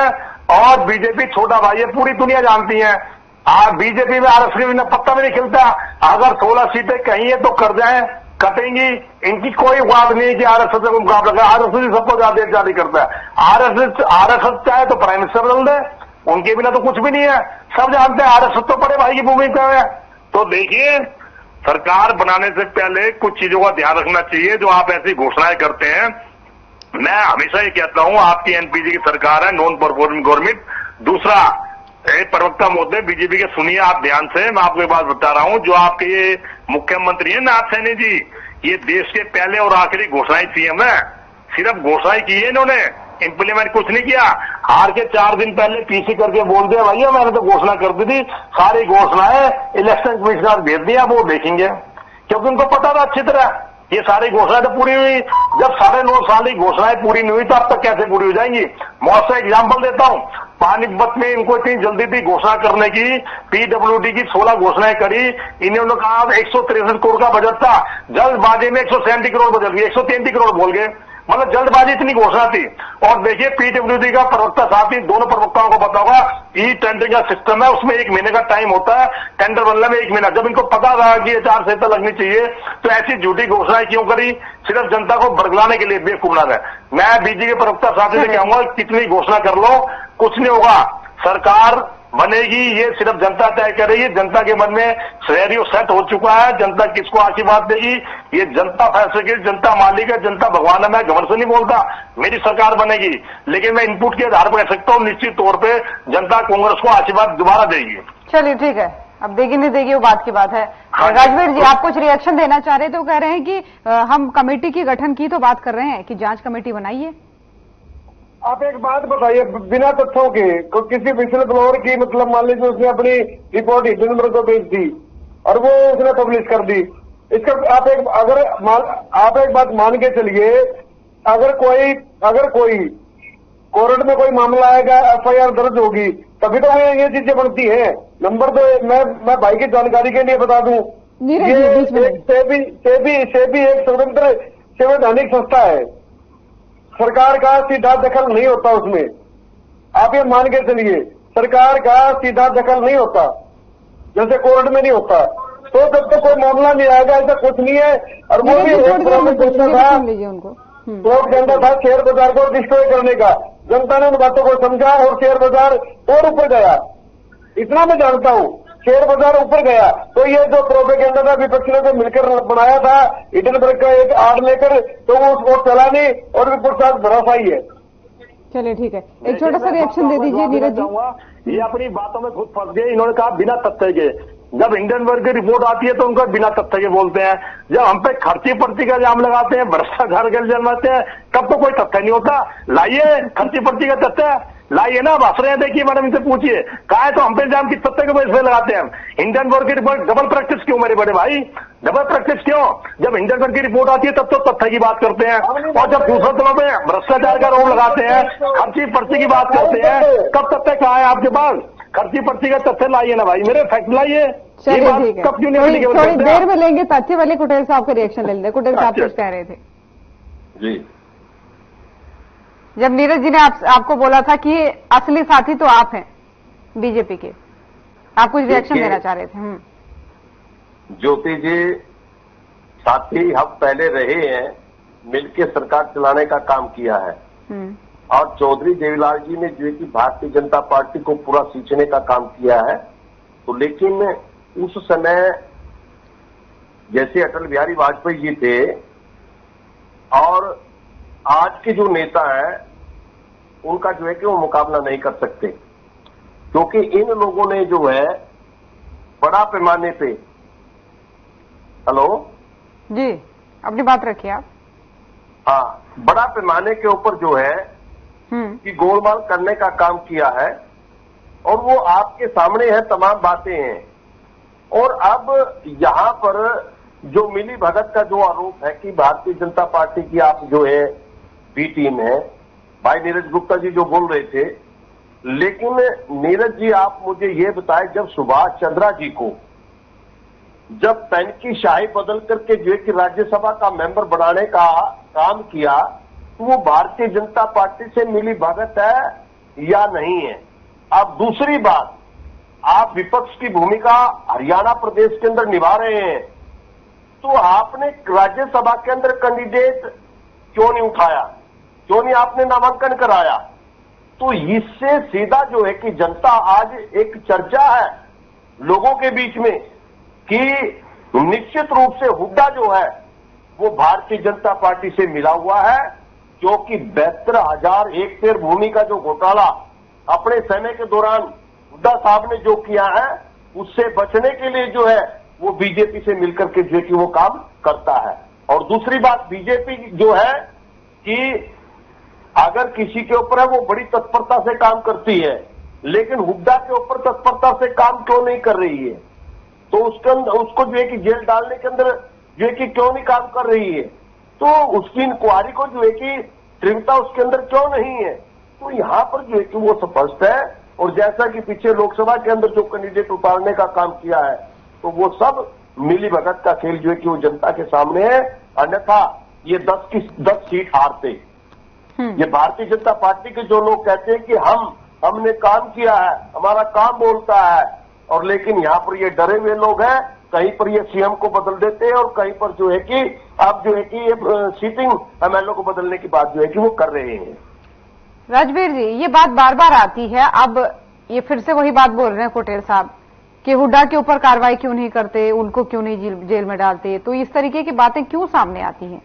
और बीजेपी छोटा भाई है, पूरी दुनिया जानती है। बीजेपी में आरएसएस के बिना पत्ता भी नहीं खिलता। अगर 16 सीटें कहीं है तो कर जाए, कटेंगी, इनकी कोई बात नहीं कि आरएसएस से मुकाबला करे। आरएसएस सबको ज्यादा जारी करता है। आरएसएस चाहे तो प्राइम मिनिस्टर बदल दे, उनके बिना तो कुछ भी नहीं है। सब जानते हैं आरएसएस तो बड़े भाई की भूमिका है। तो देखिए, सरकार बनाने से पहले कुछ चीजों का ध्यान रखना चाहिए जो आप ऐसी घोषणाएं करते हैं। मैं हमेशा ये कहता हूं, आपकी एनपीजी की सरकार है, नॉन परफॉर्मिंग गवर्नमेंट। दूसरा, प्रवक्ता महोदय बीजेपी के सुनिए आप ध्यान से, मैं आपको एक बात बता रहा हूं। जो आपके ये मुख्यमंत्री है नाथ सैनी जी, ये देश के पहले और आखिरी घोषणाएं सीएम है। सिर्फ घोषणाएं की है इन्होंने, इंप्लीमेंट कुछ नहीं किया। हार के 4 दिन पहले पीसी करके बोल दिया भैया मैंने तो घोषणा कर दी थी, सारी घोषणाएं इलेक्शन कमिश्नर भेज दिया, वो देखेंगे। क्योंकि उनको पता था अच्छी तरह ये सारी घोषणाएं तो पूरी हुई। जब 9.5 साल की घोषणाएं पूरी नहीं हुई तो अब तक कैसे पूरी हो जाएंगी? बहुत सा एग्जाम्पल देता हूं। पानीपत में इनको इतनी जल्दी थी घोषणा करने की, पीडब्ल्यूडी की 16 घोषणाएं करी। इन्होंने कहा 163 करोड़ का बजट था, जल्दबाजी में 137 करोड़ बजट गया, 133 करोड़ बोल गए। मतलब जल्दबाजी इतनी घोषणा थी। और देखिए, पीडब्ल्यूडी का प्रवक्ता साथ ही, दोनों प्रवक्ताओं को पता होगा, ई टेंडरिंग का सिस्टम है, उसमें 1 महीने का टाइम होता है, टेंडर बनने में 1 महीना। जब इनको पता था कि आचार संहिता लगनी चाहिए तो ऐसी झूठी घोषणाएं क्यों करी? सिर्फ जनता को बरगलाने के लिए, बेवकूफ बना है। मैं बीजेपी के प्रवक्ता साथी से कहूंगा, कितनी घोषणा कर लो, कुछ नहीं होगा। सरकार बनेगी ये सिर्फ जनता तय करेगी। जनता के मन में सिनेरियो सेट हो चुका है। जनता किसको आशीर्वाद देगी ये जनता फैसले की, जनता मालिक है, जनता भगवान है। मैं घमंड से नहीं बोलता, मेरी सरकार बनेगी, लेकिन मैं इनपुट के आधार पर कह सकता हूँ निश्चित तौर पर जनता कांग्रेस को आशीर्वाद दोबारा देगी। चलिए ठीक है, अब देगी नहीं देगी वो बात की बात है। हाँ राजवीर जी, आप कुछ रिएक्शन देना चाह रहे थे, वो कह रहे हैं कि हम कमेटी की गठन की तो बात कर रहे हैं कि जांच कमेटी बनाइए। आप एक बात बताइए, बिना तथ्यों के किसी विश्ल फ्लोर की, मतलब मान लीजिए उसने अपनी रिपोर्ट हिंदू नंबर को भेज दी और वो उसने पब्लिश कर दी, इसका आप एक बात मान के चलिए, अगर कोई कोर्ट में कोई मामला आएगा, FIR दर्ज होगी, तभी तो ये चीजें बनती हैं। नंबर 2, मैं भाई की जानकारी के लिए बता दूं, ये सेबी एक स्वतंत्र संवैधानिक संस्था है, सरकार का सीधा दखल नहीं होता उसमें। आप ये मान के चलिए, सरकार का सीधा दखल नहीं होता, जैसे कोर्ट में नहीं होता। तो तब तो कोई मामला नहीं आएगा, ऐसा कुछ नहीं है। और वो भी एक प्रॉब्लम प्लॉट के अंदर था शेयर बाजार को डिस्ट्रॉय करने का। जनता ने उन बातों को समझा और शेयर बाजार और ऊपर गया। इतना मैं जानता हूं, शेयर बाजार ऊपर गया। तो ये जो प्रोपेगेंडा था विपक्ष ने जो मिलकर बनाया था हिंडनबर्ग का एक आड़ लेकर, तो वो चला नहीं और विपक्ष आज भरोसा ही है। चलिए ठीक है, एक छोटा सा रिएक्शन दे दीजिए नीरज जी। ये अपनी बातों में खुद फंस गए। इन्होंने कहा बिना तथ्य के, जब हिंडनबर्ग की रिपोर्ट आती है तो उनको बिना तथ्य के बोलते हैं। जब हम पे खर्ची पर्ची का इल्जाम लगाते हैं, भ्रष्टाचार का इल्जाम लगाते हैं, तब तो कोई तथ्य नहीं होता। लाइए खर्ची पर्ची का तथ्य लाइए ना, हंस रहे हैं, देखिए मैडम इनसे पूछिए कहा है तो हम पे इल्जाम किस तथ्य के बेस पे लगाते हैं हम। हिंडनबर्ग की रिपोर्ट डबल प्रैक्टिस क्यों मेरे बड़े भाई, डबल प्रैक्टिस क्यों? जब हिंडनबर्ग की रिपोर्ट आती है तब तो तथ्य की बात करते हैं, और जब दूसरे तौर पे भ्रष्टाचार का आरोप लगाते हैं, खर्ची पर्ची की बात करते हैं, कब तथ्य कहाँ है आपके पास? खर्ची पर्ची का तथ्य लाइए ना भाई, मेरे फैक्ट लाइए। चलिए ठीक है, थोड़ी देर में लेंगे तथ्य वाले। कुटेल साहब का रिएक्शन ले लेंगे। कुटेल साहब कुछ कह रहे थे जी। जब नीरज जी ने आपको बोला था कि असली साथी तो आप हैं बीजेपी के, आप कुछ रिएक्शन देना चाह रहे थे। ज्योति जी, साथी हम पहले रहे हैं, मिलकर सरकार चलाने का काम किया है, और चौधरी देवीलाल जी ने जो कि भारतीय जनता पार्टी को पूरा सींचने का काम किया है। तो लेकिन उस समय जैसे अटल बिहारी वाजपेयी जी थे और आज के जो नेता हैं उनका जो है कि वो मुकाबला नहीं कर सकते, क्योंकि इन लोगों ने जो है बड़ा पैमाने पे, हेलो जी अपनी बात रखिए आप। हाँ, बड़ा पैमाने के ऊपर जो है कि गोलमाल करने का काम किया है, और वो आपके सामने है, तमाम बातें हैं। और अब यहां पर जो मिली भगत का जो आरोप है कि भारतीय जनता पार्टी की आप जो है बी टीम है, भाई नीरज गुप्ता जी जो बोल रहे थे, लेकिन नीरज जी आप मुझे ये बताएं, जब सुभाष चंद्रा जी को जब पेन की शाही बदल करके जो है कि राज्यसभा का मेंबर बनाने का काम किया, तो वो भारतीय जनता पार्टी से मिली भगत है या नहीं है? अब दूसरी बात, आप विपक्ष की भूमिका हरियाणा प्रदेश के अंदर निभा रहे हैं, तो आपने राज्यसभा के अंदर कैंडिडेट क्यों नहीं उठाया, क्यों नहीं आपने नामांकन कराया? तो इससे सीधा जो है कि जनता आज एक चर्चा है लोगों के बीच में कि निश्चित रूप से हुड्डा जो है वो भारतीय जनता पार्टी से मिला हुआ है, क्योंकि 72,000 हेक्टेयर भूमि का जो घोटाला अपने समय के दौरान हुड्डा साहब ने जो किया है, उससे बचने के लिए जो है वो बीजेपी से मिलकर के जो कि वो काम करता है। और दूसरी बात, बीजेपी जो है कि अगर किसी के ऊपर है वो बड़ी तत्परता से काम करती है, लेकिन हुड्डा के ऊपर तत्परता से काम क्यों नहीं कर रही है? तो उसके अंदर उसको जो है कि जेल डालने के अंदर जो है कि क्यों नहीं काम कर रही है? तो उसकी इंक्वायरी को जो है कि तीव्रता उसके अंदर क्यों नहीं है? तो यहां पर जो है कि वो स्पष्ट है। और जैसा कि पीछे लोकसभा के अंदर जो कैंडिडेट उतारने का काम किया है, तो वो सब मिली भगत का खेल जो है कि वो जनता के सामने है। अन्यथा ये 10 की 10 सीट हारते। ये भारतीय जनता पार्टी के जो लोग कहते हैं कि हमने काम किया है, हमारा काम बोलता है, और लेकिन यहां पर ये डरे हुए लोग हैं, कहीं पर ये सीएम को बदल देते हैं और कहीं पर जो है कि आप जो है कि ये सीटिंग एमएलए को बदलने की बात जो है कि वो कर रहे हैं। राजवीर जी, ये बात बार बार आती है। अब ये फिर से वही बात बोल रहे हैं पटेल साहब कि हुड्डा के ऊपर कार्रवाई क्यों नहीं करते, उनको क्यों नहीं जेल में डालते। तो इस तरीके की बातें क्यों सामने आती हैं,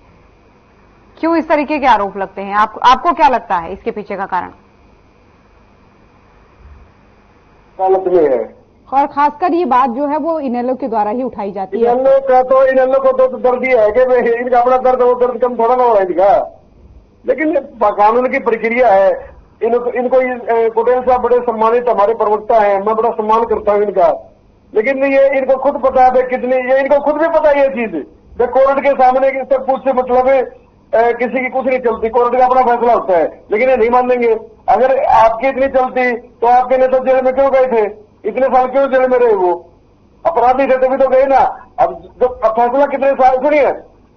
क्यों इस तरीके के आरोप लगते हैं? आपको क्या लगता है इसके पीछे का कारण? है और खासकर ये बात जो है वो इनेलो के द्वारा ही उठाई जाती है। इनेलो को तो दर्द ये है कि इनका अपना दर्द वो दर्द कम थोड़ा ना हो रहा है इनका, लेकिन कानून की प्रक्रिया है। इनको पटेल साहब बड़े सम्मानित हमारे प्रवक्ता हैं, मैं बड़ा सम्मान करता हूँ इनका, लेकिन ये इनको खुद पता है कितनी, ये इनको खुद भी पता है ये चीज। कोर्ट के सामने सब कुछ से मतलब किसी की कुछ नहीं चलती, कोर्ट का अपना फैसला होता है, लेकिन ये नहीं मानेंगे। अगर आपकी इतनी चलती तो आपके नेता जेल में क्यों गए थे, इतने साल क्यों जेल में रहे? वो अपराधी थे तभी तो गए ना। अब जो फैसला कितने साल, सुनिए,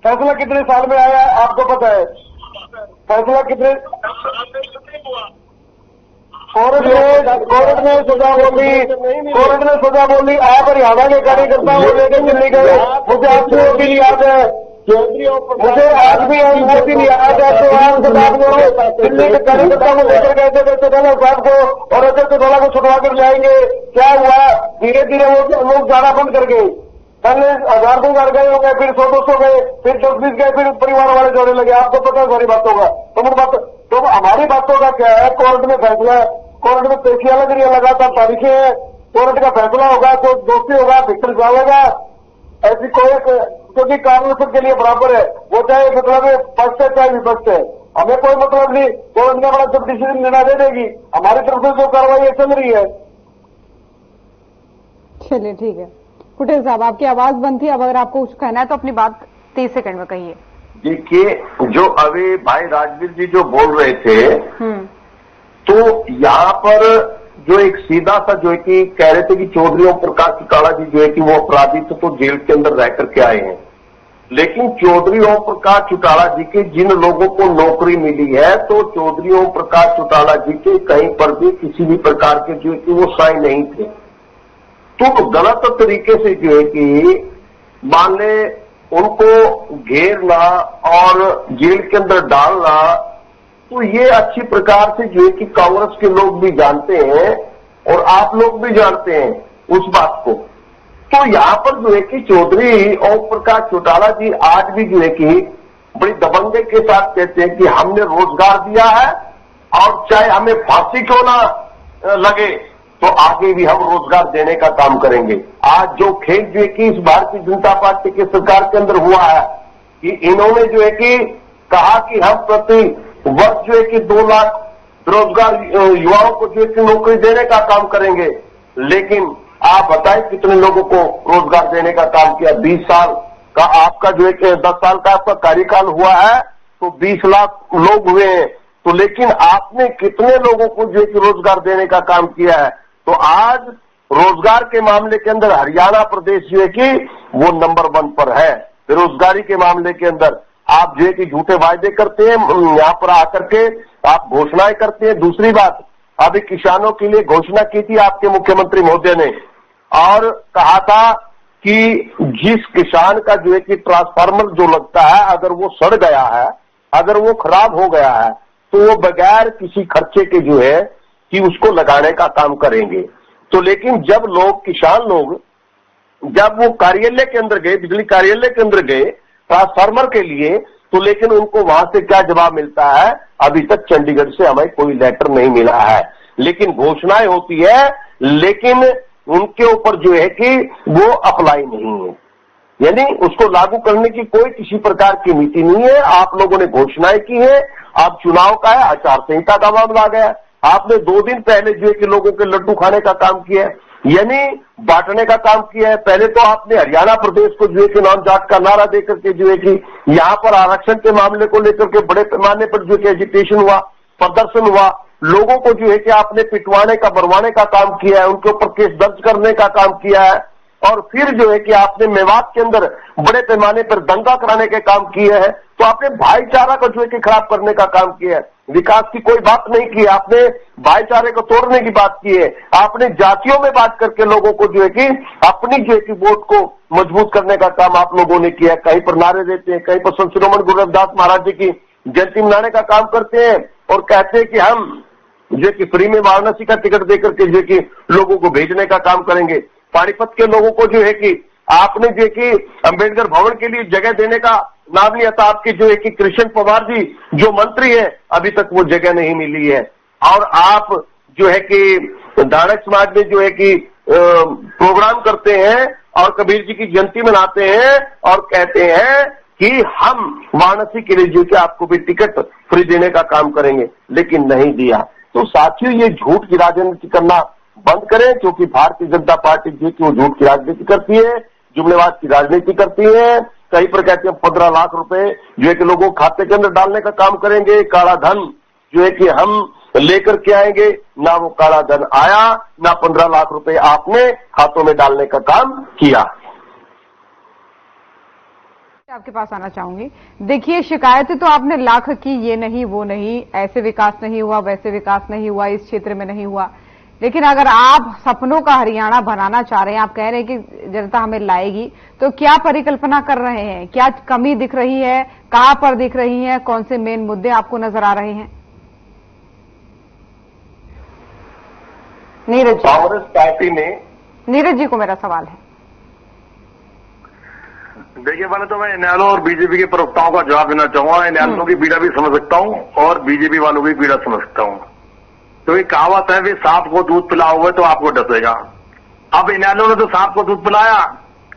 फैसला कितने साल में आया आपको पता है? फैसला कितने कोर्ट ने सजा बोली, आप हरियाणा के कार्यकर्ता वो लेकर दिल्ली गए, मुझे आपको वो भी नहीं याद है, मुझे आज भी वो भी नहीं याद है। तो आप दिल्ली के कार्यकर्ता को लेकर गए थे चौटाला साहब को और अजय चौटाला को छुटवा कर लाएंगे। क्या हुआ? धीरे धीरे वो लोग जाना बंद कर गए। पहले 1000-2000 गए होंगे, फिर 100-200 गए, फिर 10-20 गए, फिर परिवार वाले जोड़ने लगे। आपको पता है सारी बातों का। तो हमारी बातों का क्या है? कोर्ट में फैसला, कोर्ट में पेशियां लग रही है, लगातार तारीखें हैं, कोर्ट का फैसला होगा तो दोषी होगा, भिक्टर जाएगा। ऐसी कोई, क्योंकि कानून सबके लिए बराबर है, वो चाहे मतलब पक्ष है चाहे विपक्ष है, हमें कोई मतलब नहीं। कोर्ट ने बड़ा जब डिसीजन निर्णय दे देगी, हमारी तरफ से जो कार्रवाई चल रही है। चलिए ठीक है पटेल साहब, आपकी आवाज बंद थी, अब अगर आपको कुछ कहना है तो अपनी बात 30 सेकंड में कहिए। देखिए, जो अभी भाई राजवीर जी जो बोल रहे थे, तो यहाँ पर जो एक सीधा सा जो है कि कह रहे थे कि चौधरी ओम प्रकाश चौटाला जी जो है कि वो अपराधी थे तो जेल के अंदर रह करके आए हैं, लेकिन चौधरी ओम प्रकाश चौटाला जी के जिन लोगों को नौकरी मिली है, तो चौधरी ओम प्रकाश चौटाला जी के कहीं पर भी किसी भी प्रकार के जो है कि वो साइन नहीं थे। तो गलत तरीके से जो है कि मान ले उनको घेरना और जेल के अंदर डालना, तो ये अच्छी प्रकार से जो है कि कांग्रेस के लोग भी जानते हैं और आप लोग भी जानते हैं उस बात को। तो यहाँ पर जो है कि चौधरी ओम प्रकाश चौटाला जी आज भी जो है कि बड़ी दबंगे के साथ कहते हैं कि हमने रोजगार दिया है और चाहे हमें फांसी क्यों ना लगे तो आगे भी हम रोजगार देने का काम करेंगे। आज जो खेल जो है कि इस भारतीय जनता पार्टी की सरकार के अंदर हुआ है कि इन्होंने जो है कि कहा कि हम प्रति वर्ष जो है कि 2 लाख बेरोजगार युवाओं को जो है कि नौकरी देने का काम करेंगे, लेकिन आप बताएं कितने लोगों को रोजगार देने का काम किया? 20 साल का आपका जो है कि 10 साल का आपका कार्यकाल हुआ है तो 20 लाख लोग हुए हैं, तो लेकिन आपने कितने लोगों को जो है कि रोजगार देने का काम किया है? तो आज रोजगार के मामले के अंदर हरियाणा प्रदेश जो है कि वो नंबर 1 पर है। बेरोजगारी के मामले के अंदर आप जो है कि झूठे वायदे करते हैं, यहाँ पर आकर के आप घोषणाएं करते हैं। दूसरी बात, अभी किसानों के लिए घोषणा की थी आपके मुख्यमंत्री महोदय ने और कहा था कि जिस किसान का जो है कि ट्रांसफार्मर जो लगता है अगर वो सड़ गया है, अगर वो खराब हो गया है, तो वो बगैर किसी खर्चे के जो है कि उसको लगाने का काम करेंगे। तो लेकिन जब लोग, किसान लोग जब वो कार्यालय के अंदर गए, बिजली कार्यालय के अंदर गए ट्रांसफार्मर के लिए, तो लेकिन उनको वहां से क्या जवाब मिलता है? अभी तक चंडीगढ़ से हमें कोई लेटर नहीं मिला है, लेकिन घोषणाएं होती है, लेकिन उनके ऊपर जो है कि वो अप्लाई नहीं है, यानी उसको लागू करने की कोई किसी प्रकार की नीति नहीं है। आप लोगों ने घोषणाएं की है, अब चुनाव का है, आचार संहिता का मामला आ गया, आपने 2 दिन पहले जो है कि लोगों के लड्डू खाने का काम किया है, यानी बांटने का काम किया है। पहले तो आपने हरियाणा प्रदेश को जो है कि नॉन जाट का नारा देकर के जो है कि यहाँ पर आरक्षण के मामले को लेकर के बड़े पैमाने पर जो है कि एजिटेशन हुआ, प्रदर्शन हुआ, लोगों को जो है कि आपने पिटवाने का, बरवाने का काम किया है, उनके ऊपर केस दर्ज करने का काम किया है, और फिर जो है कि आपने मेवात के अंदर बड़े पैमाने पर दंगा कराने के काम किए हैं। तो आपने भाईचारा को जो है कि खराब करने का काम किया है, विकास की कोई बात नहीं की, आपने भाईचारे को तोड़ने की बात की है, आपने जातियों में बात करके लोगों को जो है कि अपनी जो है कि वोट को मजबूत करने का काम आप लोगों ने किया। कहीं पर नारे देते हैं, कहीं पर संत शिरोमणि गुरु रविदास महाराज जी की जयंती मनाने का काम करते हैं और कहते हैं कि हम जो कि फ्री में वाराणसी का टिकट देकर के जो कि लोगों को भेजने का काम करेंगे। पानीपत के लोगों को जो है कि आपने जो कि अंबेडकर भवन के लिए जगह देने का नाम लिया था, आपके जो है कि कृष्ण पवार जी जो मंत्री है, अभी तक वो जगह नहीं मिली है। और आप जो है कि धाड़क समाज में जो है कि प्रोग्राम करते हैं और कबीर जी की जयंती मनाते हैं और कहते हैं कि हम वाराणसी के लिए जो कि आपको भी टिकट फ्री देने का काम करेंगे, लेकिन नहीं दिया। तो साथियों, ये झूठ की राजनीति करना बंद करें, क्योंकि भारतीय जनता पार्टी जो कि वो झूठ की राजनीति करती है, जुमलेबाज की राजनीति करती है। कई प्रकार के 15 लाख रुपए जो है कि लोगों के खाते के अंदर डालने का काम करेंगे। काला धन जो है कि हम लेकर के आएंगे, ना वो काला धन आया, ना 15 लाख रुपए आपने खातों में डालने का काम किया। आपके पास आना चाहूंगी। देखिए, शिकायतें तो आपने लाख की, ये नहीं वो नहीं, ऐसे विकास नहीं हुआ, वैसे विकास नहीं हुआ, इस क्षेत्र में नहीं हुआ। लेकिन अगर आप सपनों का हरियाणा बनाना चाह रहे हैं, आप कह रहे हैं कि जनता हमें लाएगी, तो क्या परिकल्पना कर रहे हैं? क्या कमी दिख रही है? कहां पर दिख रही है? कौन से मेन मुद्दे आपको नजर आ रहे हैं? नीरज जी, कांग्रेस पार्टी ने, नीरज जी को मेरा सवाल है। देखिए, पहले तो मैं इनेलो और बीजेपी के प्रवक्ताओं का जवाब देना चाहूंगा। इनेलो की पीड़ा भी समझ सकता हूं और बीजेपी वालों की पीड़ा समझ सकता हूं। तो ये कहावत है, वे सांप को दूध पिलाओगे तो आपको डसेगा। अब इनेलो ने तो सांप को दूध पिलाया,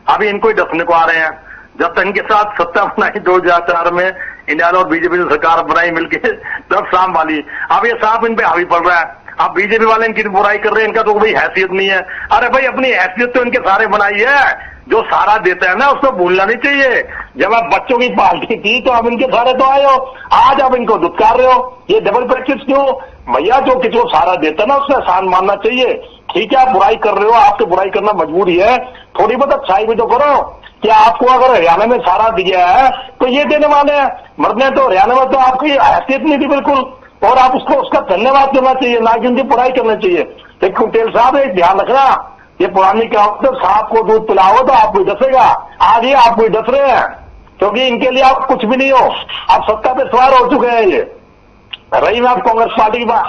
अभी इनको ही डसने को आ रहे हैं। जब तक इनके साथ सत्ता बनाई 2004 में इनेलो और बीजेपी ने सरकार बनाई मिलकर, तब सांप वाली, अब ये सांप इन पे हावी पड़ रहा है। अब बीजेपी वाले इनकी बुराई कर रहे हैं, इनका तो कोई हैसियत नहीं है। अरे भाई, अपनी हैसियत तो इनके सारे बनाई है। जो सारा देता है ना, उसको भूलना नहीं चाहिए। जब आप बच्चों की पार्टी थी तो अब इनके सारे तो आए हो, आज आप इनको दुत्कार रहे हो। ये डबल प्रैक्टिस क्यों? भैया, जो किसी को सारा देता है ना, उससे आसान मानना चाहिए। ठीक है, आप बुराई कर रहे हो, आपको बुराई करना मजबूरी है, थोड़ी बहुत अच्छाई भी तो करो। क्या आपको अगर हरियाणा में सारा दिया है तो ये देने वाले हैं, मरने तो हरियाणा में तो आपकी हैसियत नहीं थी बिल्कुल, और आप उसको उसका धन्यवाद करना चाहिए, ना कि उनकी बुराई करना चाहिए। लेकिन कुटेल साहब, एक ध्यान रखना, ये पुरानी कहावत है, सांप को दूध पिलाओ तो आपको डसेगा। आज ये आपको डस रहे हैं, क्योंकि इनके लिए आप कुछ भी नहीं हो। आप सत्ता पे सवार हो चुके हैं। ये रही में आप कांग्रेस पार्टी की बात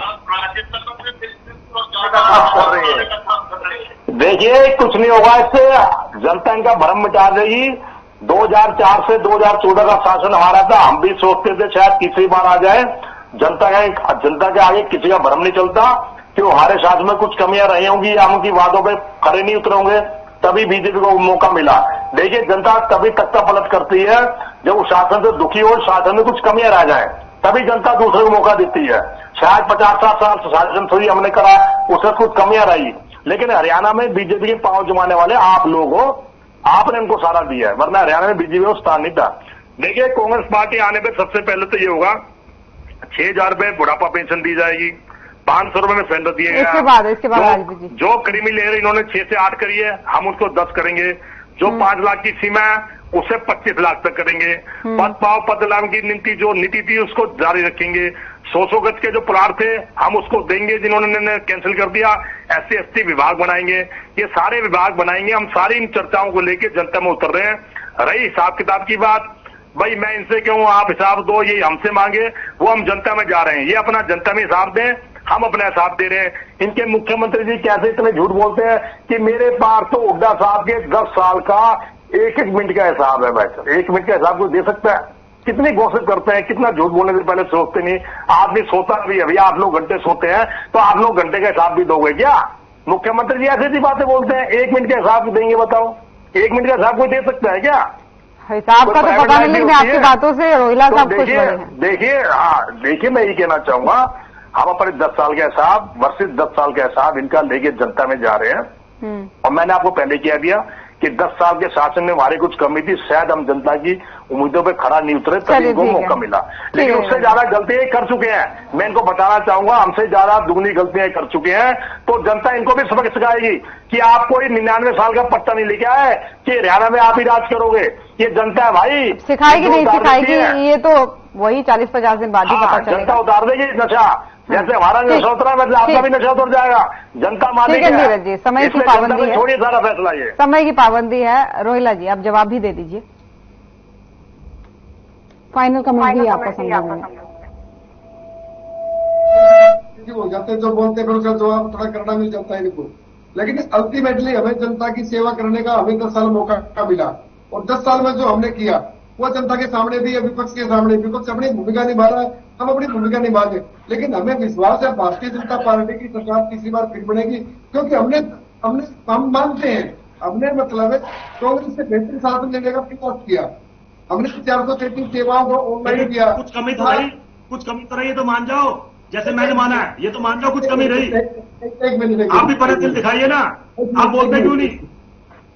कर रही है। देखिए, कुछ नहीं होगा इससे, जनता इनका भ्रम मिटा देगी। 2004 से 2014 का शासन हमारा था, हम भी सोचते थे शायद तीसरी बार आ जाए। जनता के आगे किसी का भ्रम नहीं चलता कि हमारे शासन में कुछ कमियां रही होंगी या उनकी वादों पे खड़े नहीं उतरे होंगे, तभी बीजेपी को मौका मिला। देखिए, जनता तभी तख्ता पलट करती है जब वो शासन से दुखी हो, शासन में कुछ कमियां रह जाए, तभी जनता दूसरे को मौका देती है। शायद 50-60 साल शासन सही हमने करा, उससे कुछ कमियां रही, लेकिन हरियाणा में बीजेपी के पांव जमाने वाले आप लोग हो, आपने उनको सारा दिया है, वरना हरियाणा में बीजेपी को स्थान नहीं था। देखिए, कांग्रेस पार्टी आने पर सबसे पहले तो ये होगा, 6,000 रुपए बुढ़ापा पेंशन दी जाएगी, 500 रुपए में सिलेंडर दिए गए। इसके बाद जो क्रीमी लेयर इन्होंने 6 से 8 करी है, हम उसको 10 करेंगे। जो 5 लाख की सीमा है उसे 25 लाख तक करेंगे। पद पाव पद लाभ की नीति थी उसको जारी रखेंगे। 100 गज के जो प्लाट थे हम उसको देंगे, जिन्होंने कैंसिल कर दिया। SC ST विभाग बनाएंगे, ये सारे विभाग बनाएंगे। हम सारी इन चर्चाओं को लेकर जनता में उतर रहे हैं। रही हिसाब किताब की बात, भाई मैं इनसे क्यों आप हिसाब दो, ये हमसे मांगे, वो हम जनता में जा रहे हैं। ये अपना जनता में हिसाब दें, हम अपना हिसाब दे रहे हैं। इनके मुख्यमंत्री जी कैसे इतने झूठ बोलते हैं कि मेरे पास तो हुड्डा साहब के 10 साल का 1-1 मिनट का हिसाब है। भाई साहब, 1 मिनट का हिसाब कोई दे सकता है? कितनी गॉसिप करते हैं, कितना झूठ बोलने से पहले सोचते नहीं। आदमी सोता भी है, भैया आप लोग घंटे सोते हैं तो आप लोग घंटे का हिसाब भी दोगे क्या? मुख्यमंत्री जी ऐसी सी बातें बोलते हैं, 1 मिनट का हिसाब देंगे, बताओ 1 मिनट का हिसाब कोई दे सकता है क्या? हिसाब का तो पता नहीं, लेकिन आपकी बातों से रोहिला साहब खुश हो रहे हैं। देखिए मैं यही कहना चाहूंगा, हम अपने 10 साल का हिसाब, वर्षित 10 साल का हिसाब इनका लेके जनता में जा रहे हैं। और मैंने आपको पहले कह दिया कि 10 साल के शासन में हमारी कुछ कमी थी, शायद हम जनता की उम्मीदों पे खरा नहीं उतरे, तभी इनको मौका मिला। लेकिन उससे ज्यादा गलतियां कर चुके हैं। मैं इनको बताना चाहूंगा, हमसे ज्यादा दुगनी गलतियां कर चुके हैं। तो जनता इनको भी सबक सिखाएगी कि आप कोई 99 साल का पट्टा नहीं लेके आए कि हरियाणा में आप ही राज करोगे। ये जनता है भाई, सिखाएगी नहीं सिखाएगी, ये तो वही 40-50 दिन बाद ही पता चलेगा। जनता उतार देगी नशा, जैसे हमारा नशा उतरा मतलब आपका भी नशा उतर जाएगा। जनता मानेगी। नीरज जी, समय की पाबंदी है, थोड़ी सारा फैसला ये समय की पाबंदी है। रोहिला जी, आप जवाब भी दे दीजिए, फाइनल कमेंट भी आपका समझ में। पॉजिटिव हो जाते हैं, जो बोलते हैं फिर उसका जवाब थोड़ा करना मिल जाता है इनको। लेकिन अल्टीमेटली हमें जनता की सेवा करने का हमें 10 साल मौका मिला, और 10 साल में जो हमने किया वो जनता के सामने भी, विपक्ष के सामने, विपक्ष अपनी भूमिका निभा रहा है, हम अपनी भूमिका निभा दें। लेकिन हमें विश्वास है भारतीय जनता पार्टी की सरकार तीसरी बार फिर बनेगी, क्योंकि हम मानते हैं, हमने मतलब कांग्रेस से बेहतर शासन देने का प्रयास किया। हमने 433 सेवाओं को ऑनलाइन किया। कुछ कमी तो रही, ये तो मान जाओ, जैसे मैंने माना है, ये तो मान जाओ कुछ कमी रही। एक मिनट, आप भी परिवर्तन दिखाइए ना, आप बोलते क्यों नहीं?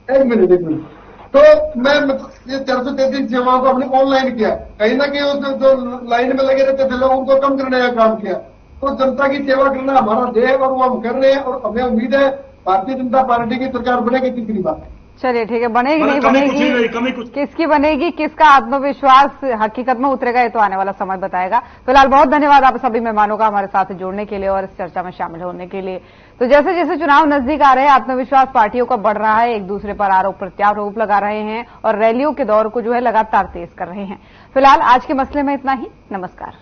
एक मिनट। तो मैं मतलब ये 433 सेवाओं को हमने ऑनलाइन किया, कहीं ना कहीं जो लाइन में लगे रहते थे लोग उनको कम करने का काम किया। तो जनता की सेवा करना हमारा ध्येय है और वो हम कर रहे हैं, और हमें उम्मीद है भारतीय जनता पार्टी की सरकार बनेगी तीसरी बार। चलिए ठीक है, बनेगी नहीं बनेगी, किसकी बनेगी, किसका आत्मविश्वास हकीकत में उतरेगा, ये तो आने वाला समय बताएगा। फिलहाल बहुत धन्यवाद आप सभी मेहमानों का हमारे साथ जुड़ने के लिए और इस चर्चा में शामिल होने के लिए। तो जैसे जैसे चुनाव नजदीक आ रहे हैं, आत्मविश्वास पार्टियों का बढ़ रहा है, एक दूसरे पर आरोप प्रत्यारोप लगा रहे हैं और रैलियों के दौर को जो है लगातार तेज कर रहे हैं। फिलहाल आज के मसले में इतना ही। नमस्कार।